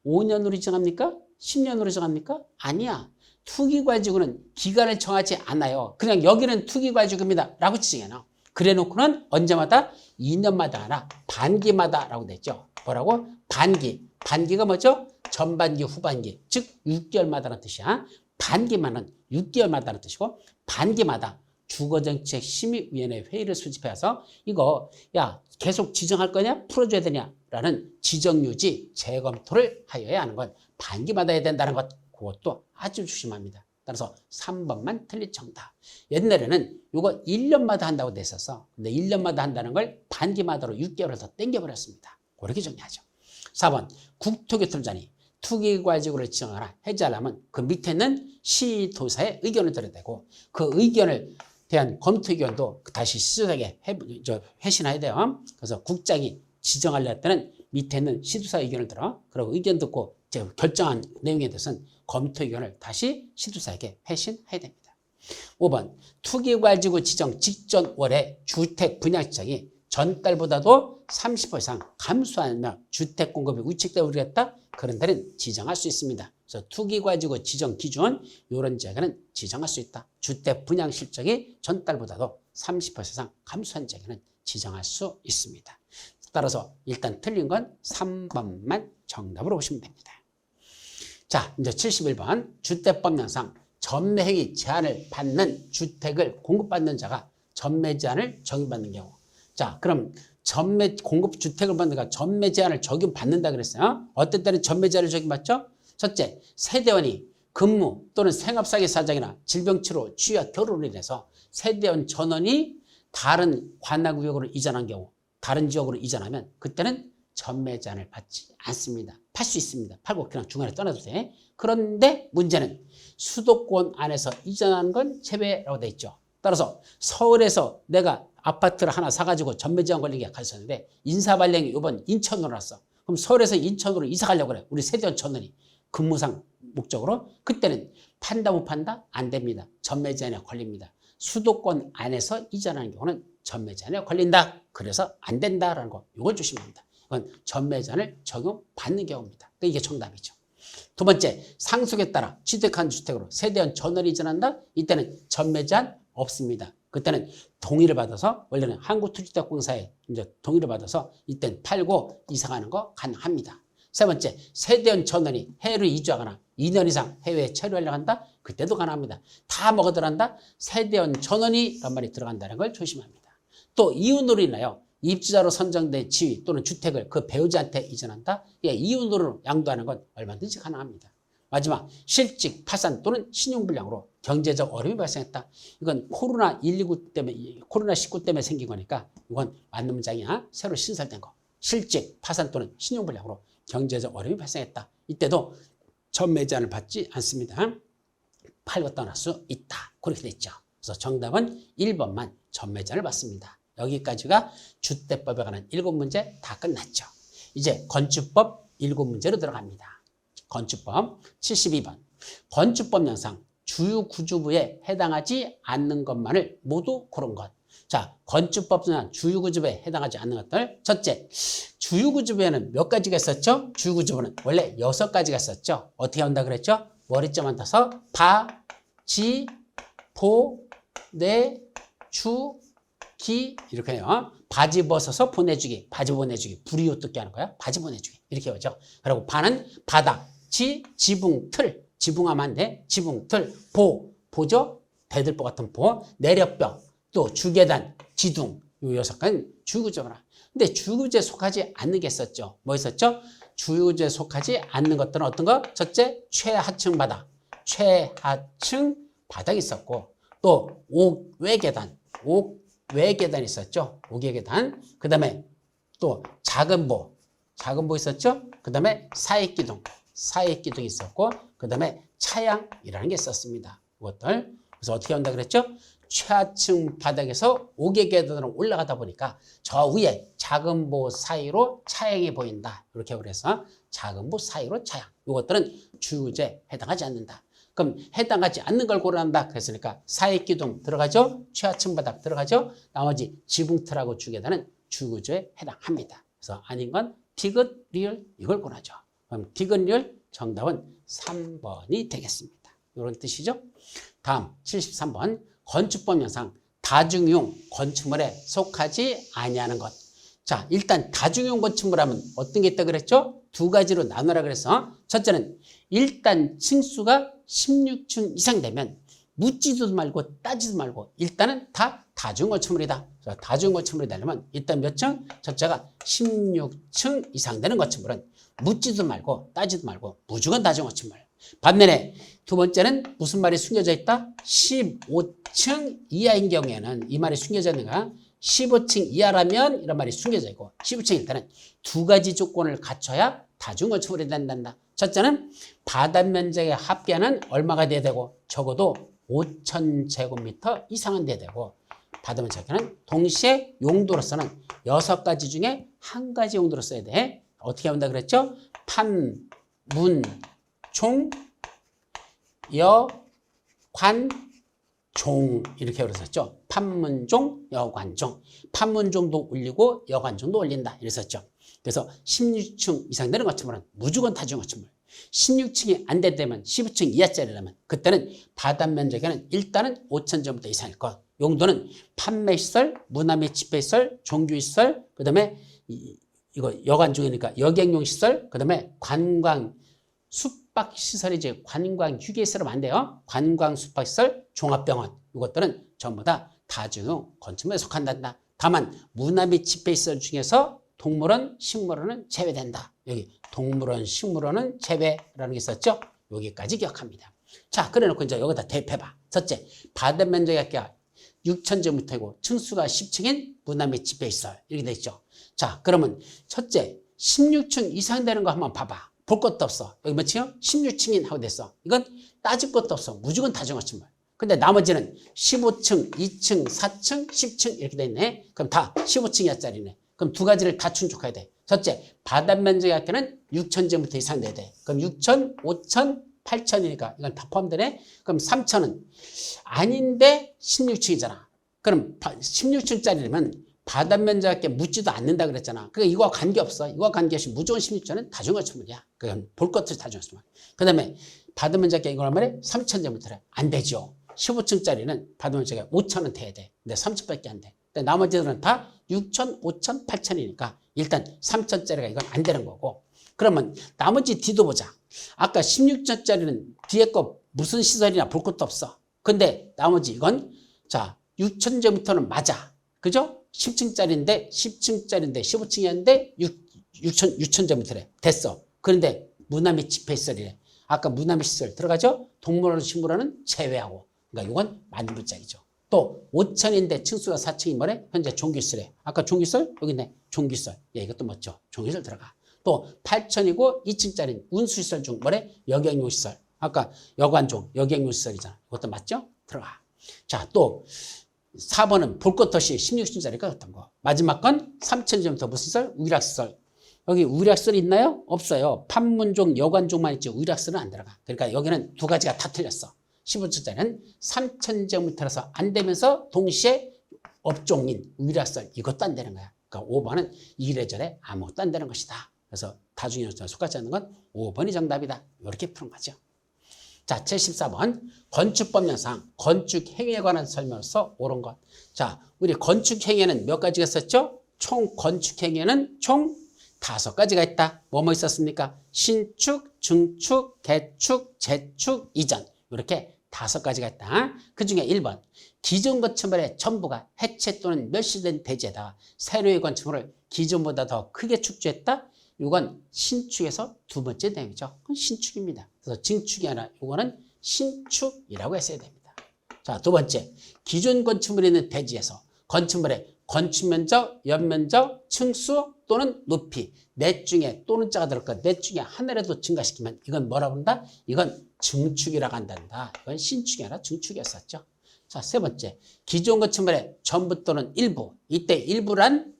5년으로 지정합니까? 10년으로 지정합니까? 아니야. 투기과열지구는 기간을 정하지 않아요. 그냥 여기는 투기과열지구입니다 라고 지정해놔. 그래놓고는 언제마다? 2년마다 하나 반기마다 라고 됐죠. 뭐라고? 반기. 반기가 뭐죠? 전반기, 후반기. 즉 6개월마다라는 뜻이야. 반기만은 6개월마다라는 뜻이고 반기마다 주거정책심의위원회 회의를 소집해서 이거 야 계속 지정할 거냐? 풀어줘야 되냐? 라는 지정유지 재검토를 하여야 하는 건 반기마다 해야 된다는 것 그것도 아주 조심합니다. 따라서 3번만 틀린 정답. 옛날에는 이거 1년마다 한다고 돼 있었어. 근데 1년마다 한다는 걸 반기마다로 6개월을 더 땡겨버렸습니다. 그렇게 정리하죠. 4번 국토교통부장이 투기과열지구를 지정하거나 해제하려면 그 밑에는 시도사의 의견을 들어야 되고 그 의견을 대한 검토 의견도 다시 시도사에게 회신해야 돼요. 그래서 국장이 지정하려 할 때는 밑에는 시도사 의견을 들어. 그리고 의견 듣고 이제 결정한 내용에 대해서는 검토 의견을 다시 시도사에게 회신해야 됩니다. 5번 투기과열지구 지정 직전 월에 주택 분양 시장이 전달보다도 30% 이상 감소하면 주택 공급이 위축되어 오르겠다. 그런 데는 지정할 수 있습니다. 그래서 투기과열지구 지정 기준 이런 지역에는 지정할 수 있다. 주택 분양 실적이 전달보다도 30% 이상 감소한 지역에는 지정할 수 있습니다. 따라서 일단 틀린 건 3번만 정답으로 보시면 됩니다. 자, 이제 71번 주택법령상 전매행위 제한을 받는 주택을 공급받는 자가 전매 제한을 적용받는 경우. 자, 그럼 전매 공급 주택을 받는가 전매 제한을 적용받는다 그랬어요. 어떤 때는 전매 제한을 적용받죠? 첫째, 세대원이 근무 또는 생업사기 사정이나 질병치료, 취약, 결혼을 인해서 세대원 전원이 다른 관할구역으로 이전한 경우, 다른 지역으로 이전하면 그때는 전매 제한을 받지 않습니다. 팔 수 있습니다. 팔고 그냥 중간에 떠나도 돼. 그런데 문제는 수도권 안에서 이전하는 건 제외라고 돼 있죠. 따라서 서울에서 내가 아파트를 하나 사가지고 전매 제한 걸리게 가졌는데 인사발령이 이번 인천으로 왔어. 그럼 서울에서 인천으로 이사 가려고 그래. 우리 세대원 전원이 근무상 목적으로. 그때는 판다 못 판다? 안 됩니다. 전매 제한에 걸립니다. 수도권 안에서 이전하는 경우는 전매 제한에 걸린다. 그래서 안 된다라는 거. 이걸 조심합니다. 이건 전매 제한을 적용받는 경우입니다. 이게 정답이죠. 두 번째, 상속에 따라 취득한 주택으로 세대원 전원이 이전한다. 이때는 전매 제한 없습니다. 그때는 동의를 받아서 원래는 한국토지주택공사에 이제 동의를 받아서 이때는 팔고 이사가는 거 가능합니다. 세 번째, 세대원 전원이 해외로 이주하거나 2년 이상 해외에 체류하려고 한다. 그때도 가능합니다. 다 뭐가 들어간다? 세대원 전원이란 말이 들어간다는 걸 조심합니다. 또 이혼으로 인하여 입주자로 선정된 지위 또는 주택을 그 배우자한테 이전한다. 예, 이혼으로 양도하는 건 얼마든지 가능합니다. 마지막, 실직, 파산 또는 신용불량으로 경제적 어려움이 발생했다. 이건 코로나19 때문에, 코로나19 때문에 생긴 거니까 이건 맞는 문장이야. 새로 신설된 거. 실직, 파산 또는 신용불량으로 경제적 어려움이 발생했다. 이때도 전매 제한을 받지 않습니다. 팔고 떠날 수 있다. 그렇게 됐죠. 그래서 정답은 1번만 전매 제한을 받습니다. 여기까지가 주택법에 관한 7문제 다 끝났죠. 이제 건축법 7문제로 들어갑니다. 건축법 72번. 건축법령상 주유구조부에 해당하지 않는 것만을 모두 고른 것. 자, 건축법상 주유구조부에 해당하지 않는 것들. 첫째, 주유구조부에는 몇 가지가 있었죠? 주유구조부는 원래 6가지가 있었죠. 어떻게 한다 그랬죠? 머리점 안 타서 바, 지, 보, 내, 주, 기 이렇게 해요. 바지 벗어서 보내주기, 바지 보내주기, 불이 어떻게 하는 거야? 바지 보내주기 이렇게 하죠. 그리고 바는 바닥, 지, 지붕, 틀, 지붕하면 안 돼. 지붕, 틀, 보, 보죠? 배들보 같은 보, 내력벽, 또 주계단, 지둥 이 6가지는 주유구조라. 근데 주유구조에 속하지 않는 게 있었죠. 뭐 있었죠? 주유구조에 속하지 않는 것들은 어떤 거? 첫째, 최하층 바닥, 최하층 바닥이 있었고 또 옥외계단, 옥외계단이 있었죠. 옥외계단. 그 다음에 또 작은 보 있었죠. 그 다음에 사익기둥이 있었고 그 다음에 차양이라는 게 있었습니다. 이것들. 그래서 어떻게 한다 그랬죠? 최하층 바닥에서 옥외계단으로 올라가다 보니까 저 위에 작은 보 사이로 차양이 보인다. 이렇게 그래서 작은 보 사이로 차양. 이것들은 주유구조에 해당하지 않는다. 그럼 해당하지 않는 걸 고른다 그랬으니까 사익기둥 들어가죠. 최하층 바닥 들어가죠. 나머지 지붕틀하고 주계단은 주유구조에 해당합니다. 그래서 아닌 건 디귿, 리을 이걸 고르죠. 그럼 디귿, 리을 정답은 3번이 되겠습니다. 이런 뜻이죠. 다음 73번 건축법령상 다중용 건축물에 속하지 아니하는 것. 자, 일단 다중용 건축물 하면 어떤 게 있다 그랬죠? 2가지로 나누라 그래서 첫째는 일단 층수가 16층 이상 되면 묻지도 말고 따지도 말고 일단은 다 다중용 건축물이다. 다중용 건축물이 되려면 일단 몇 층? 첫째가 16층 이상 되는 건축물은 묻지도 말고 따지도 말고 무조건 다중용 건축물. 반면에 두 번째는 무슨 말이 숨겨져 있다? 15층 이하인 경우에는 이 말이 숨겨져 있는가? 15층 이하라면 이런 말이 숨겨져 있고 15층일 때는 2가지 조건을 갖춰야 다중용 건축물이 된단다. 첫째는 바닥 면적의 합계는 얼마가 돼야 되고 적어도 5,000제곱미터 이상은 돼야 되고 바닥 면적은 동시에 용도로서는 6가지 중에 1가지 용도로 써야 돼. 어떻게 한다 그랬죠? 판, 문, 종, 여, 관, 종 이렇게 그랬었죠. 판문종, 여관종. 판문종도 올리고 여관종도 올린다 이랬었죠. 그래서 16층 이상 되는 건축물은 무조건 다중용 건축물. 16층이 안 된다면 15층 이하짜리라면 그때는 바닥 면적에는 일단은 5,000제곱미터 이상일 것. 용도는 판매시설, 문화 및 집회시설, 종교시설, 그 다음에 이거 여관종이니까 여객용 시설, 그 다음에 관광 숙박시설이지 관광 휴게시설은 안 돼요. 관광 숙박시설, 종합병원 이것들은 전부 다 다중용 건축물에 속한단다. 다만 문화 및 집회시설 중에서 동물원, 식물원은 제외된다. 여기 동물원, 식물원은 제외라는 게 있었죠. 여기까지 기억합니다. 자, 그래놓고 이제 여기다 대입해봐. 첫째, 바닥 면적이 아까 6,000제곱미터이고 층수가 10층인 문화 및 집회시설 이렇게 돼 있죠. 자, 그러면 첫째, 16층 이상 되는 거 한번 봐봐. 볼 것도 없어. 여기 몇 층이요? 16층인 하고 됐어. 이건 따질 것도 없어. 무조건 다중용 건축물. 근데 나머지는 15층, 2층, 4층, 10층 이렇게 돼 있네. 그럼 다 15층 이하짜리네. 그럼 2가지를 다 충족해야 돼. 첫째, 바닥 면적의 합계는 6,000제곱미터 이상 돼야 돼. 그럼 6,000, 5,000, 8,000이니까 이건 다 포함되네. 그럼 3,000은 아닌데 16층이잖아. 그럼 16층짜리면 바다 면적에 묻지도 않는다 그랬잖아. 그러니까 이거와 관계없어. 이거와 관계없이 무조건 16조는 다중건축물이야. 그건 볼 것을 다중건축물. 그 다음에 바다 면적에 이걸 말해 3,000제곱미터래. 안 되죠. 15층짜리는 바다 면적에 5,000원 돼야 돼. 근데 3,000밖에 안 돼. 근데 나머지들은 다 6,000, 5,000, 8,000이니까 일단 3,000짜리가 이건 안 되는 거고. 그러면 나머지 뒤도 보자. 아까 16층짜리는 뒤에 거 무슨 시설이나 볼 것도 없어. 근데 나머지 이건 자 6,000제곱미터는 맞아. 그죠? 10층짜리인데 15층이었는데 6,000제곱미터래. 됐어. 그런데 문화및 집회시설이래. 아까 문화및 시설 들어가죠? 동물원 식물원은 제외하고. 그러니까 이건 맞는 문짝이죠. 또 5,000인데 층수가 4층이 뭐래? 현재 종교시설에. 아까 종교시설? 여기 있네. 종교시설. 예, 이것도 멋져. 종교시설 들어가. 또 8,000이고 2층짜리 운수시설 중 뭐래? 여객용시설. 아까 여관종, 여객용시설이잖아. 이것도 맞죠? 들어가. 자, 또 4번은 볼 것 없이 16층짜리가 어떤 거. 마지막 건 3,000제곱미터 무슨 시설? 우락시설. 여기 우락시설 있나요? 없어요. 판문종, 여관종만 있지 우락시설은 안 들어가. 그러니까 여기는 두 가지가 다 틀렸어. 15층짜리는 3,000제곱미터라서 안 되면서 동시에 업종인 우락시설 이것도 안 되는 거야. 그러니까 5번은 이래저래 아무것도 안 되는 것이다. 그래서 다중이용시설에 속하지 않는 건 5번이 정답이다. 이렇게 푸는 거죠. 자, 74번 건축법령상 건축행위에 관한 설명으로서 옳은 것. 자, 우리 건축행위에는 몇 가지가 있었죠? 총 건축행위에는 총 5가지가 있다. 뭐뭐 있었습니까? 신축, 증축, 개축, 재축, 이전. 이렇게 5가지가 있다. 그 중에 1번 기존 건축물의 전부가 해체 또는 멸시된 대지에다가 새로의 건축물을 기존보다 더 크게 축조했다. 이건 신축에서 두 번째 내용이죠. 그건 신축입니다. 그래서 증축이 아니라 이거는 신축이라고 했어야 됩니다. 자, 두 번째, 기존 건축물이 있는 대지에서 건축물의 건축면적, 연면적, 층수 또는 높이 넷 중에 또는 자가 들을 것, 넷 중에 하나라도 증가시키면 이건 뭐라고 한다? 이건 증축이라고 한단다. 이건 신축이 아니라 증축이었었죠. 자, 세 번째, 기존 건축물의 전부 또는 일부. 이때 일부란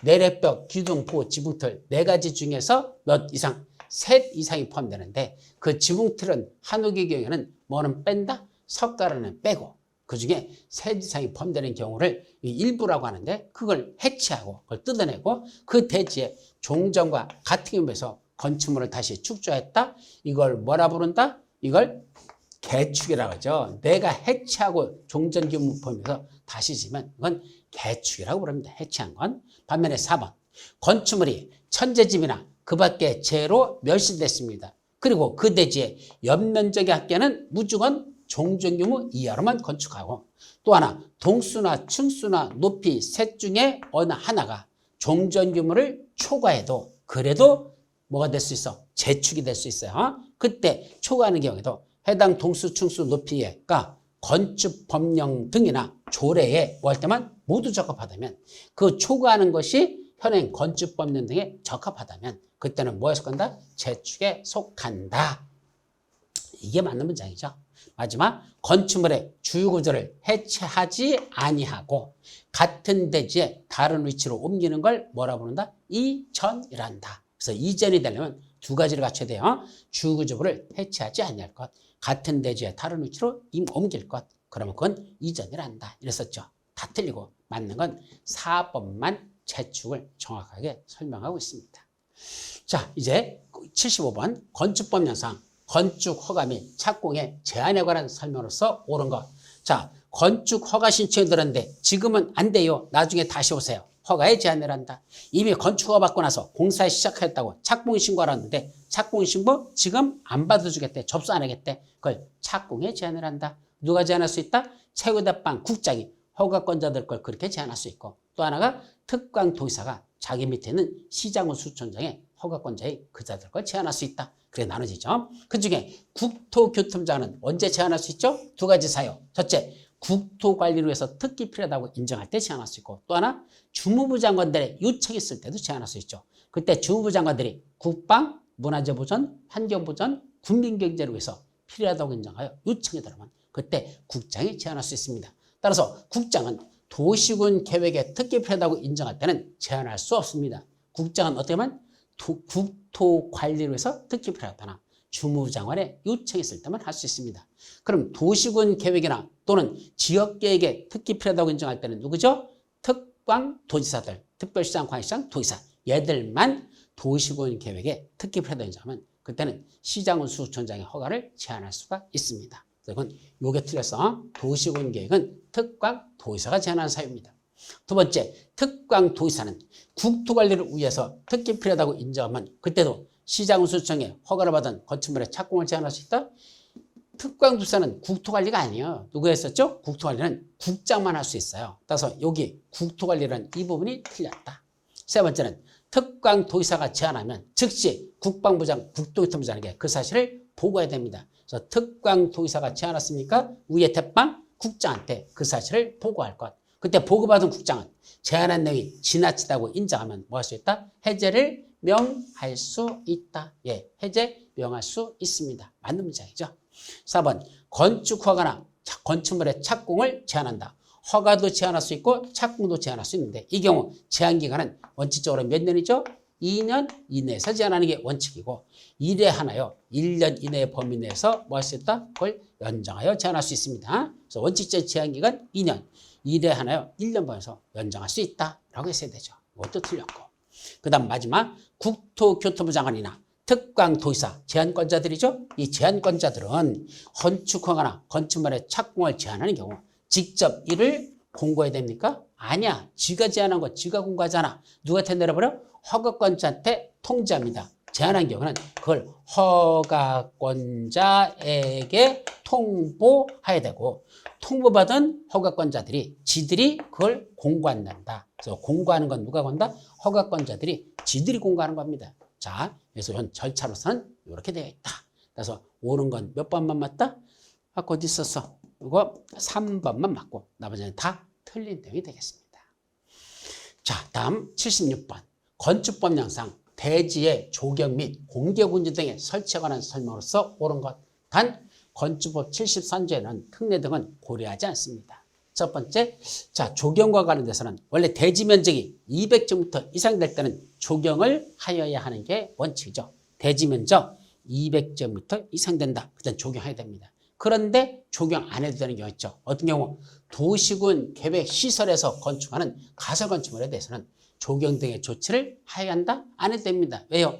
내래벽, 기둥, 보, 지붕틀 4가지 중에서 몇 이상, 셋 이상이 포함되는데 그 지붕틀은 한옥의 경우에는 뭐는 뺀다? 석가래는 빼고 그 중에 셋 이상이 포함되는 경우를 일부라고 하는데 그걸 해체하고 그걸 뜯어내고 그 대지에 종전과 같은 규모에서 건축물을 다시 축조했다. 이걸 뭐라 부른다? 이걸 개축이라고 하죠. 내가 해체하고 종전 규모 포함해서 다시 지면 이건 개축이라고 부릅니다. 해체한 건. 반면에 4번 건축물이 천재집이나 그 밖에 재로 멸실됐습니다. 그리고 그 대지에 연면적의 합계는 무조건 종전 규모 이하로만 건축하고 또 하나 동수나 층수나 높이 셋 중에 어느 하나가 종전 규모를 초과해도 그래도 뭐가 될 수 있어? 재축이 될 수 있어요. 그때 초과하는 경우에도 해당 동수, 층수, 높이가 건축법령 등이나 조례에 뭐 할 때만 모두 적합하다면 그 초과하는 것이 현행 건축법령 등에 적합하다면 그때는 뭐에 속한다? 재축에 속한다. 이게 맞는 문장이죠. 마지막 건축물의 주요 구조를 해체하지 아니하고 같은 대지에 다른 위치로 옮기는 걸 뭐라 부른다? 이전이란다. 그래서 이전이 되려면 두 가지를 갖춰야 돼요. 주요 구조물을 해체하지 아니할 것. 같은 대지에 다른 위치로 옮길 것. 그러면 그건 이전이란다. 이랬었죠. 다 틀리고 맞는 건 4번만 재축을 정확하게 설명하고 있습니다. 자, 이제 75번 건축법령상 건축 허가 및 착공의 제한에 관한 설명으로서 옳은 것. 자, 건축 허가 신청이 들었는데 지금은 안 돼요. 나중에 다시 오세요. 허가에 제한을 한다. 이미 건축 허가 받고 나서 공사 시작했다고 착공 신고를 하는데 착공 신고 지금 안 받아주겠대. 접수 안 하겠대. 그걸 착공에 제한을 한다. 누가 제한할 수 있다? 최고대빵 국장이 허가권자들 걸 그렇게 제한할 수 있고 또 하나가 특광도지사가 자기 밑에 있는 시장군 수촌장의 허가권자의 그자들 걸 제한할 수 있다. 그래 나눠지죠. 그중에 국토교통장은 언제 제한할 수 있죠? 두 가지 사유. 첫째, 국토관리를 위해서 특히 필요하다고 인정할 때 제한할 수 있고 또 하나 주무부 장관들의 요청이 있을 때도 제한할 수 있죠. 그때 주무부 장관들이 국방, 문화재 보전, 환경 보전, 국민 경제를 위해서 필요하다고 인정하여 요청이 들어오면 그때 국장이 제한할 수 있습니다. 따라서 국장은 도시군 계획에 특히 필요하다고 인정할 때는 제한할 수 없습니다. 국장은 어떻게 하면 국토 관리를 위해서 특히 필요하다나 주무부 장관의 요청이 있을 때만 할 수 있습니다. 그럼 도시군 계획이나 또는 지역 계획에 특히 필요하다고 인정할 때는 누구죠? 특광도지사들, 특별시장, 광역시장, 도지사 얘들만 도시군 계획에 특기를 해당하면 그때는 시장은 수천장의 허가를 제한할 수가 있습니다. 그건 요게 틀려서 도시군 계획은 특광도지사가 제한하는 사유입니다. 두 번째, 특광도지사는 국토관리를 위해서 특기 필요하다고 인정하면 그때도 시장운수청에 허가를 받은 건축물의 착공을 제한할 수 있다. 특광도지사는 국토관리가 아니에요. 누가 했었죠? 국토관리는 국장만 할 수 있어요. 따라서 여기 국토관리라는 이 부분이 틀렸다. 세 번째는 특광도지사가 제한하면 즉시 국방부장, 국토교통부장에게 그 사실을 보고해야 됩니다. 그래서 특광도지사가 제한했으니까 위에 대빵 국장한테 그 사실을 보고할 것. 그때 보고받은 국장은 제한한 내용이 지나치다고 인정하면 뭐 할 수 있다? 해제를 명할 수 있다. 예, 해제 명할 수 있습니다. 맞는 문장이죠. 4번 건축허가나 건축물의 착공을 제한한다. 허가도 제한할 수 있고 착공도 제한할 수 있는데 이 경우 제한기간은 원칙적으로 몇 년이죠? 2년 이내에서 제한하는 게 원칙이고 1회 하나요. 1년 이내의 범위 내에서 뭐 할 수 있다? 그걸 연장하여 제한할 수 있습니다. 그래서 원칙적 제한기간 2년, 1회 하나요. 1년 범위에서 연장할 수 있다. 라고 했어야 되죠. 이것도 틀렸고. 그 다음 마지막 국토교통부 장관이나 특광도지사 제한권자들이죠. 이 제한권자들은 건축허가나 건축물의 착공을 제한하는 경우 직접 이를 공고해야 됩니까? 아니야. 지가 제한한 거 지가 공고하잖아. 누구한테 내려버려? 허가권자한테 통지합니다. 제한한 경우는 그걸 허가권자에게 통보해야 되고 통보받은 허가권자들이 지들이 그걸 공고한다. 그래서 공고하는 건 누가 건다? 허가권자들이 지들이 공고하는 겁니다. 자, 그래서 현 절차로서는 이렇게 되어 있다. 그래서 옳은 건 몇 번만 맞다? 아까 어디 있었어? 이거 3번만 맞고 나머지는 다 틀린 내용이 되겠습니다. 자, 다음 76번. 건축법령상 대지의 조경 및 공개군지 등의 설치에 관한 설명으로서 옳은 것. 단 건축법 73조에는 특례 등은 고려하지 않습니다. 첫 번째, 자, 조경과 관련돼서는 원래 대지 면적이 200제곱미터 이상 될 때는 조경을 하여야 하는 게 원칙이죠. 대지 면적 200제곱미터 이상 된다. 그땐 조경해야 됩니다. 그런데 조경 안 해도 되는 경우 있죠. 어떤 경우 도시군 계획 시설에서 건축하는 가설 건축물에 대해서는 조경 등의 조치를 하여야 한다? 안 해도 됩니다. 왜요?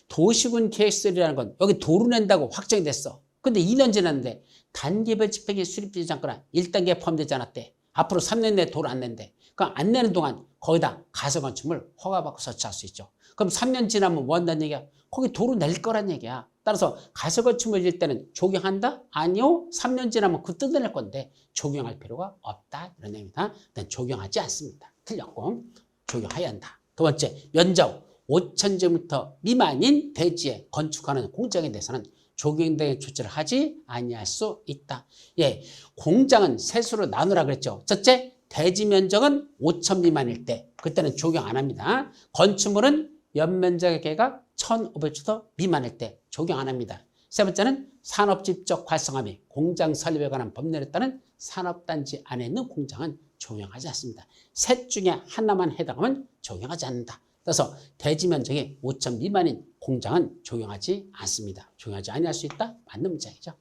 도시군 계획시설이라는 건 여기 도로 낸다고 확정이 됐어. 근데 2년 지났는데 단계별 집행이 수립되지 않거나 1단계에 포함되지 않았대. 앞으로 3년 내에 도로 안 낸대. 그럼 안 내는 동안 거기다 가설 건축물 허가받고 설치할 수 있죠. 그럼 3년 지나면 뭐 한다는 얘기야? 거기 도로 낼 거란 얘기야. 따라서 가설 건축물일 때는 조경한다? 아니요. 3년 지나면 그 뜯어낼 건데 조경할 필요가 없다. 이런 얘기입니다. 일단 조경하지 않습니다. 틀렸고 조경해야 한다. 두 번째, 면적 5,000제곱미터 미만인 대지에 건축하는 공장에 대해서는 조경 등의 조치를 하지 아니할 수 있다. 예, 공장은 세수로 나누라 그랬죠. 첫째, 대지 면적은 5,000 미만일 때 그때는 조경 안 합니다. 건축물은 연면적의 개가 1,500제곱미터 미만일 때 조경 안 합니다. 세 번째는 산업집적 활성화 및 공장 설립에 관한 법률에 따른 산업단지 안에 있는 공장은 적용하지 않습니다. 셋 중에 하나만 해당하면 적용하지 않는다. 그래서 대지 면적이 5,000 미만인 공장은 적용하지 않습니다. 적용하지 아니할 수 있다? 맞는 문장이죠.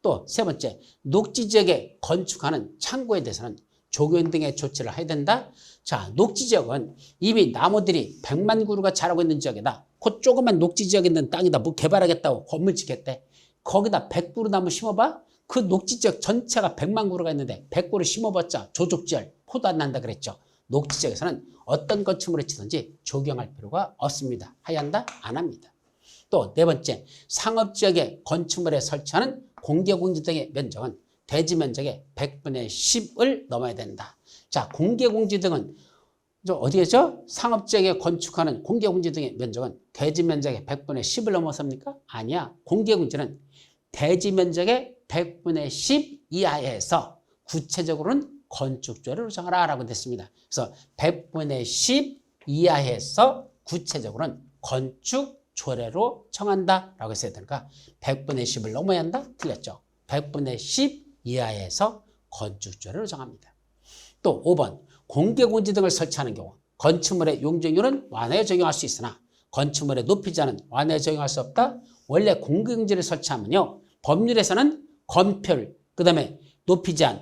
또 세 번째, 녹지지역에 건축하는 창고에 대해서는 조경 등의 조치를 해야 된다. 자, 녹지지역은 이미 나무들이 100만 그루가 자라고 있는 지역이다. 그 조그만 녹지지역에 있는 땅이다. 뭐 개발하겠다고 건물 짓겠대. 거기다 100그루 나무 심어봐. 그 녹지지역 전체가 100만 그루가 있는데 100그루 심어봤자 조족지열 포도 안 난다 그랬죠. 녹지지역에서는 어떤 건축물을 치든지 조경할 필요가 없습니다. 해야 한다? 안 합니다. 또 네 번째, 상업지역에 건축물에 설치하는 공개공지 등의 면적은 대지 면적의 100분의 10을 넘어야 된다. 자, 공개공지 등은 어디에죠? 상업지역에 건축하는 공개공지 등의 면적은 대지 면적의 100분의 10을 넘어섭니까? 아니야. 공개공지는 대지 면적의 100분의 10 이하에서 구체적으로는 건축조례로 정하라 라고 됐습니다. 그래서 100분의 10 이하에서 구체적으로는 건축조례로 정한다 라고 했어야 되니까 100분의 10을 넘어야 한다? 틀렸죠. 100분의 10 이하에서 건축조례로 정합니다. 또 5번, 공개공지 등을 설치하는 경우 건축물의 용적률은 완화에 적용할 수 있으나 건축물의 높이자는 완화에 적용할 수 없다. 원래 공개공지를 설치하면요, 법률에서는 건폐율, 그 다음에 높이 제한,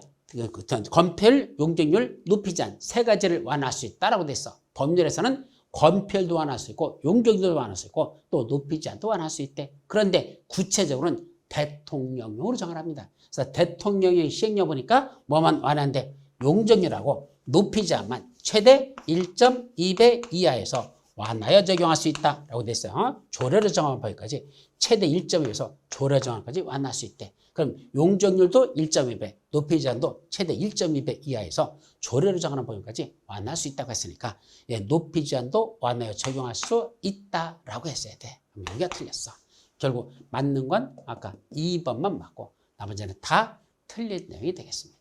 건폐율, 용적률, 높이 제한 세 가지를 완화할 수 있다라고 돼 있어. 법률에서는 건폐율도 완화할 수 있고 용적률도 완화할 수 있고 또 높이 제한도 완화할 수 있대. 그런데 구체적으로는 대통령령으로 정을 합니다. 그래서 대통령령 시행령 보니까 뭐만 완화한대? 용적률하고 높이 제한만 최대 1.2배 이하에서 완화하여 적용할 수 있다라고 돼 있어요. 조례로 정한 법까지 최대 1.2에서 조례 정한까지 완화할 수 있대. 그럼 용적률도 1.2배, 높이 제한도 최대 1.2배 이하에서 조례로 정하는 법까지 완화할 수 있다고 했으니까 예, 높이 제한도 완화하여 적용할 수 있다라고 했어야 돼. 그럼 여기가 틀렸어. 결국 맞는 건 아까 2번만 맞고 나머지는 다 틀린 내용이 되겠습니다.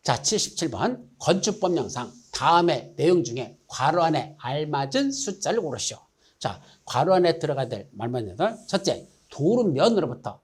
자, 77번 건축법령상 다음의 내용 중에 괄호 안에 알맞은 숫자를 고르시오. 자, 괄호 안에 들어가야 될 말만들 첫째, 도로면으로부터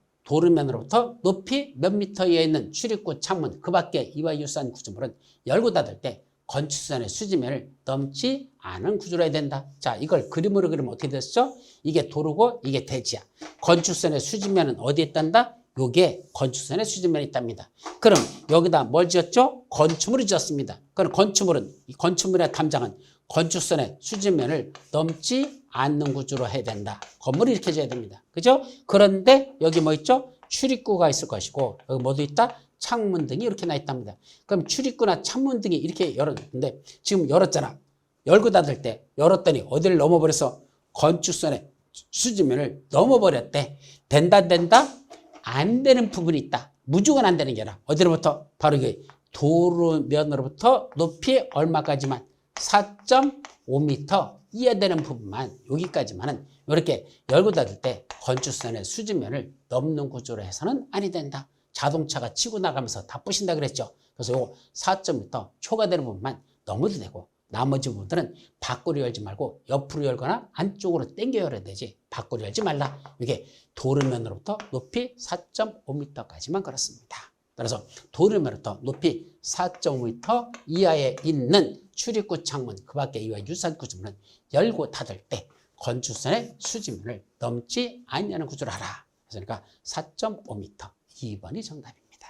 높이 몇 미터 이하에 있는 출입구, 창문, 그 밖에 이와 유사한 구조물은 열고 닫을 때 건축선의 수지면을 넘지 않은 구조로 해야 된다. 자, 이걸 그림으로 그리면 어떻게 됐죠? 이게 도로고 이게 대지야. 건축선의 수지면은 어디에 있단다? 요게 건축선의 수지면에 있답니다. 그럼 여기다 뭘 지었죠? 건축물을 지었습니다. 그럼 건축물의 담장은 건축선의 수지면을 넘지 않는 구조로 해야 된다. 건물이 이렇게 지어야 됩니다. 그죠? 그런데 여기 뭐 있죠? 출입구가 있을 것이고 여기 뭐도 있다? 창문 등이 이렇게 나 있답니다. 그럼 출입구나 창문 등이 이렇게 열었는데 지금 열었잖아. 열고 닫을 때 열었더니 어디를 넘어버려서 건축선의 수지면을 넘어버렸대. 된다? 안 되는 부분이 있다. 무조건 안 되는 게 아니라 어디로부터? 바로 이 도로면으로부터 높이 얼마까지만? 4.5m 이하 되는 부분만, 여기까지만은 이렇게 열고 닫을 때 건축선의 수지면을 넘는 구조로 해서는 아니 된다. 자동차가 치고 나가면서 다 부신다 그랬죠. 그래서 요거 4.5m 초과되는 부분만 넘어도 되고 나머지 부분들은 밖으로 열지 말고 옆으로 열거나 안쪽으로 당겨 열어야 되지 밖으로 열지 말라. 이게 도로면으로부터 높이 4.5m까지만 그렇습니다. 따라서 도로면으로부터 높이 4.5m 이하에 있는 출입구, 창문, 그 밖에 이와 유사한 구조물은 열고 닫을 때 건축선의 수지면을 넘지 않냐는 구조를 하라. 그러니까 4.5m 2번이 정답입니다.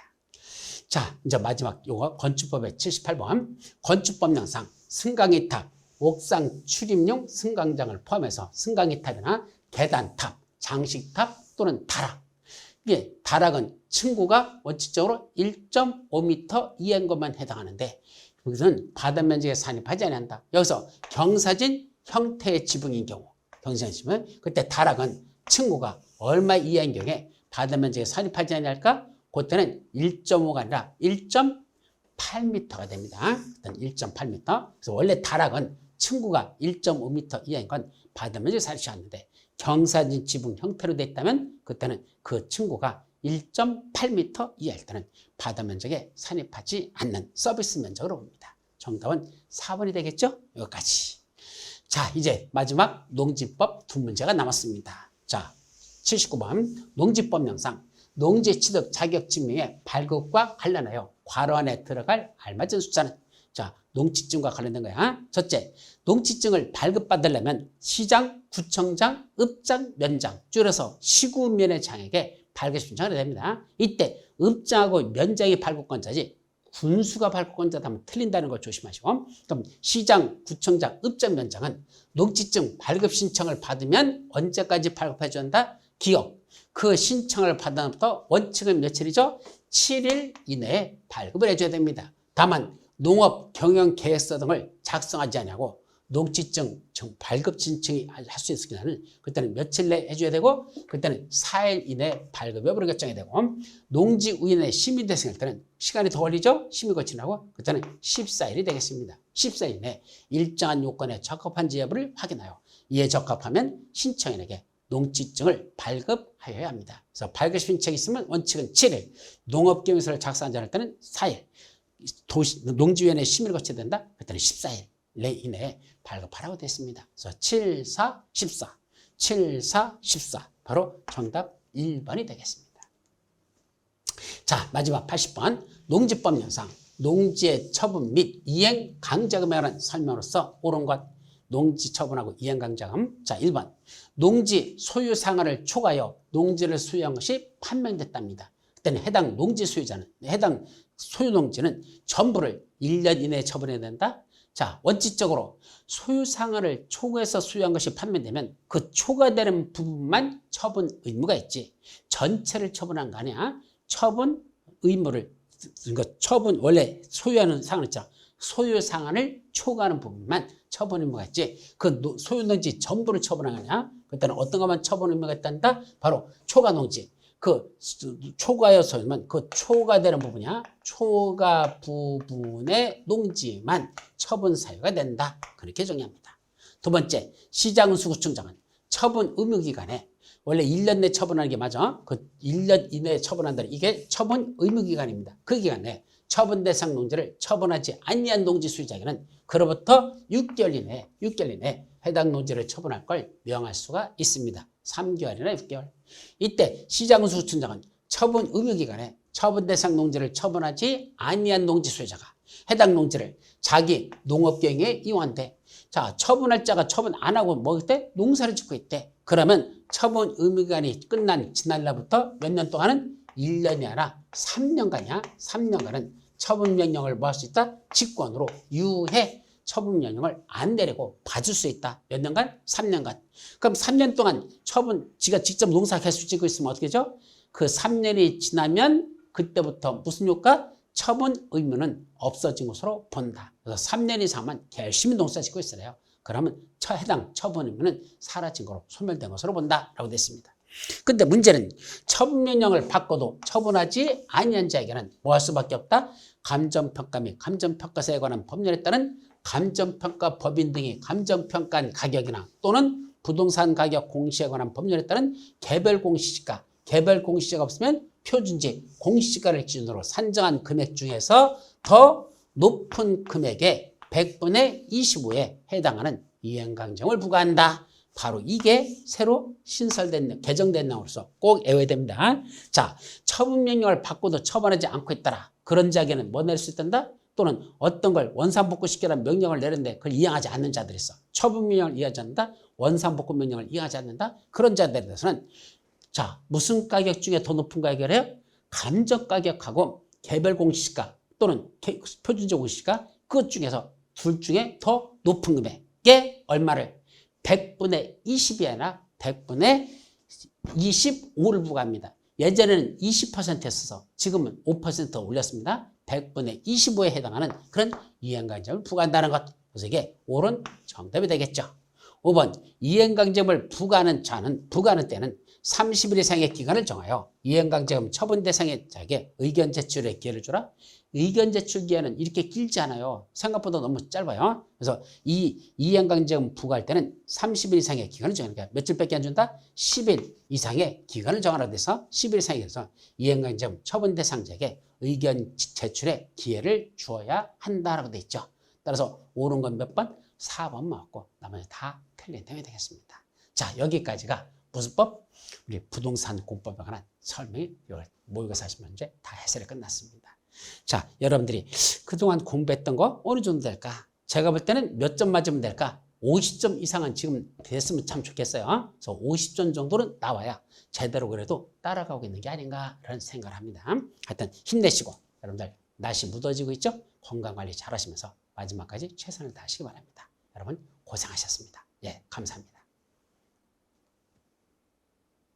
자, 이제 마지막 요거 건축법의 78번 건축법령상 승강이탑, 옥상 출입용 승강장을 포함해서 승강이탑이나 계단탑, 장식탑 또는 다락. 이게 다락은 층고가 원칙적으로 1.5m 이하인 것만 해당하는데 여기서는 바다 면적에 산입하지 않는다. 여기서 경사진 형태의 지붕인 경우, 경사진 지붕 그때 다락은 층고가 얼마 이하인 경우에 바다 면적에 산입하지 않을까? 그때는 1.5가 아니라 1.8m가 됩니다. 일단 1.8m. 그래서 원래 다락은 층고가 1.5m 이하인 건 바다 면적에 산입하지 않는데 경사진 지붕 형태로 돼 있다면 그때는 그 층고가 1.8m 이하일 때는 바다 면적에 산입하지 않는 서비스 면적으로 봅니다. 정답은 4번이 되겠죠? 여기까지. 자, 이제 마지막 농지법 두 문제가 남았습니다. 자, 79번 농지법령상 농지 취득 자격 증명의 발급과 관련하여 괄호 안에 들어갈 알맞은 숫자는 자, 농지증과 관련된 거야. 첫째, 농지증을 발급받으려면 시장, 구청장, 읍장, 면장 줄여서 시구면의 장에게 발급 신청을 해야 됩니다. 이때 읍장하고 면장이 발급권자지 군수가 발급권자다 하면 틀린다는 걸 조심하시고 그럼 시장, 구청장, 읍장, 면장은 농지증 발급 신청을 받으면 언제까지 발급해 준다? 기억. 그 신청을 받아부터 원칙은 며칠이죠? 7일 이내에 발급을 해줘야 됩니다. 다만 농업 경영 계획서 등을 작성하지 않냐고 농지증 발급 신청이 할 수 있을 때는 그때는 며칠 내에 해줘야 되고 그때는 4일 이내에 발급 여부를 결정해야 되고 농지 우인의 심의대상일 때는 시간이 더 걸리죠? 심의 거치라고 그때는 14일이 되겠습니다. 14일 내에 일정한 요건에 적합한지 여부를 확인하여 이에 적합하면 신청인에게 농지증을 발급하여야 합니다. 그래서 발급 신청이 있으면 원칙은 7일, 농업경영서를 작성하지 않을 때는 4일, 농지위원회 심의를 거쳐야 된다? 그때는 14일 이내에 발급하라고 되어 있습니다. 그래서 7, 4, 14, 7, 4, 14 바로 정답 1번이 되겠습니다. 자, 마지막 80번 농지법령상 농지의 처분 및 이행 강제금에 관한 설명으로서 옳은 것 농지 처분하고 이행 강제금. 자, 1번 농지 소유 상한을 초과하여 농지를 소유한 것이 판명됐답니다. 그때는 해당 농지 소유자는, 해당 소유농지는 전부를 1년 이내에 처분해야 된다. 자, 원칙적으로 소유상한을 초과해서 소유한 것이 판매되면 그 초과되는 부분만 처분 의무가 있지. 전체를 처분한 거 아니야. 처분 의무를, 그러니까 처분, 원래 소유하는 상한 있잖아. 소유 상한을 초과하는 부분만 처분 의무가 있지. 그 소유농지 전부를 처분한 거 아니야. 그때는 어떤 것만 처분 의무가 있단다? 바로 초과농지. 그 초과여서만 그 초과되는 부분이야. 초과 부분의 농지만 처분 사유가 된다. 그렇게 정의합니다. 두 번째, 시장수구청장은 처분 의무기간에 원래 1년 내 처분하는 게 맞아. 그 1년 이내에 처분한다는 이게 처분 의무기간입니다. 그 기간 내에 처분 대상 농지를 처분하지 아니한 농지 소유자에게는 그로부터 6개월 이내에 해당 농지를 처분할 걸 명할 수가 있습니다. 3개월이나 6개월. 이때 시장수구청장은 처분 의무기간에 처분 대상 농지를 처분하지 아니한 농지 소유자가 해당 농지를 자기 농업경영에 이용한대. 자, 처분할 자가 처분 안 하고 먹을 때 농사를 짓고 있대. 그러면 처분 의무기간이 지난 날부터 몇 년 동안은 1년이 아니라 3년간이야. 3년간은 처분명령을 뭐 할 수 있다? 직권으로 유해 처분명령을 안 내리고 봐줄 수 있다. 몇 년간? 3년간. 그럼 3년 동안 지가 직접 농사 개수 짓고 있으면 어떻게 되죠? 그 3년이 지나면 그때부터 무슨 효과? 처분 의무는 없어진 것으로 본다. 그래서 3년 이상만 열심히 농사 짓고 있어요. 그러면 해당 처분 의무는 사라진 것으로 소멸된 것으로 본다라고 됐습니다. 근데 문제는 처분명령을 받고도 처분하지 아니한 자에게는 뭐 할 수밖에 없다? 감정평가 및 감정평가세에 관한 법률에 따른 감정평가 법인 등이 감정평가한 가격이나 또는 부동산 가격 공시에 관한 법률에 따른 개별 공시지가, 개별 공시지가 없으면 표준지 공시지가를 기준으로 산정한 금액 중에서 더 높은 금액의 100분의 25에 해당하는 이행강정을 부과한다. 바로 이게 새로 개정된 내용으로서 꼭 외워야 됩니다. 자, 처분명령을 받고도 처분하지 않고 있더라. 그런 자에게는 뭐 낼 수 있단다? 또는 어떤 걸 원산복구시키라는 명령을 내렸는데 그걸 이행하지 않는 자들이 있어. 처분명령을 이행하지 않는다? 원산복구 명령을 이행하지 않는다? 그런 자들에 대해서는 자, 무슨 가격 중에 더 높은 가격을 해요? 감정가격하고 개별공시지가 또는 표준적 공시지가 그것 중에서 둘 중에 더 높은 금액에 얼마를 100분의 20이 아니라 100분의 25를 부과합니다. 예전에는 20%였어서 지금은 5% 올렸습니다. 100분의 25에 해당하는 그런 이행강점을 부과한다는 것. 그래서 이게 옳은 정답이 되겠죠. 5번 이행강점을 부과하는 때는 30일 이상의 기간을 정하여 이행강점 처분 대상의 자에게 의견 제출의 기회를 주라. 의견 제출 기한은 이렇게 길지 않아요. 생각보다 너무 짧아요. 그래서 이 이행강점 부과할 때는 30일 이상의 기간을 정하니까 며칠밖에 안 준다? 10일 이상의 기간을 정하라고 해서 10일 이상에 해서 이행강점 처분 대상자에게 의견 제출의 기회를 주어야 한다라고 돼 있죠. 따라서 옳은 건 몇 번? 4번 맞고 나머지 다 틀린 내용이 되겠습니다. 자, 여기까지가 무슨 법? 우리 부동산 공법에 관한 설명이 모의고사 하신 문제 다 해설이 끝났습니다. 자, 여러분들이 그동안 공부했던 거 어느 정도 될까? 제가 볼 때는 몇 점 맞으면 될까? 50점 이상은 지금 됐으면 참 좋겠어요. 그래서 50점 정도는 나와야 제대로 그래도 따라가고 있는 게 아닌가라는 생각을 합니다. 하여튼 힘내시고 여러분들 날씨 묻어지고 있죠? 건강관리 잘 하시면서 마지막까지 최선을 다하시기 바랍니다. 여러분 고생하셨습니다. 예, 감사합니다.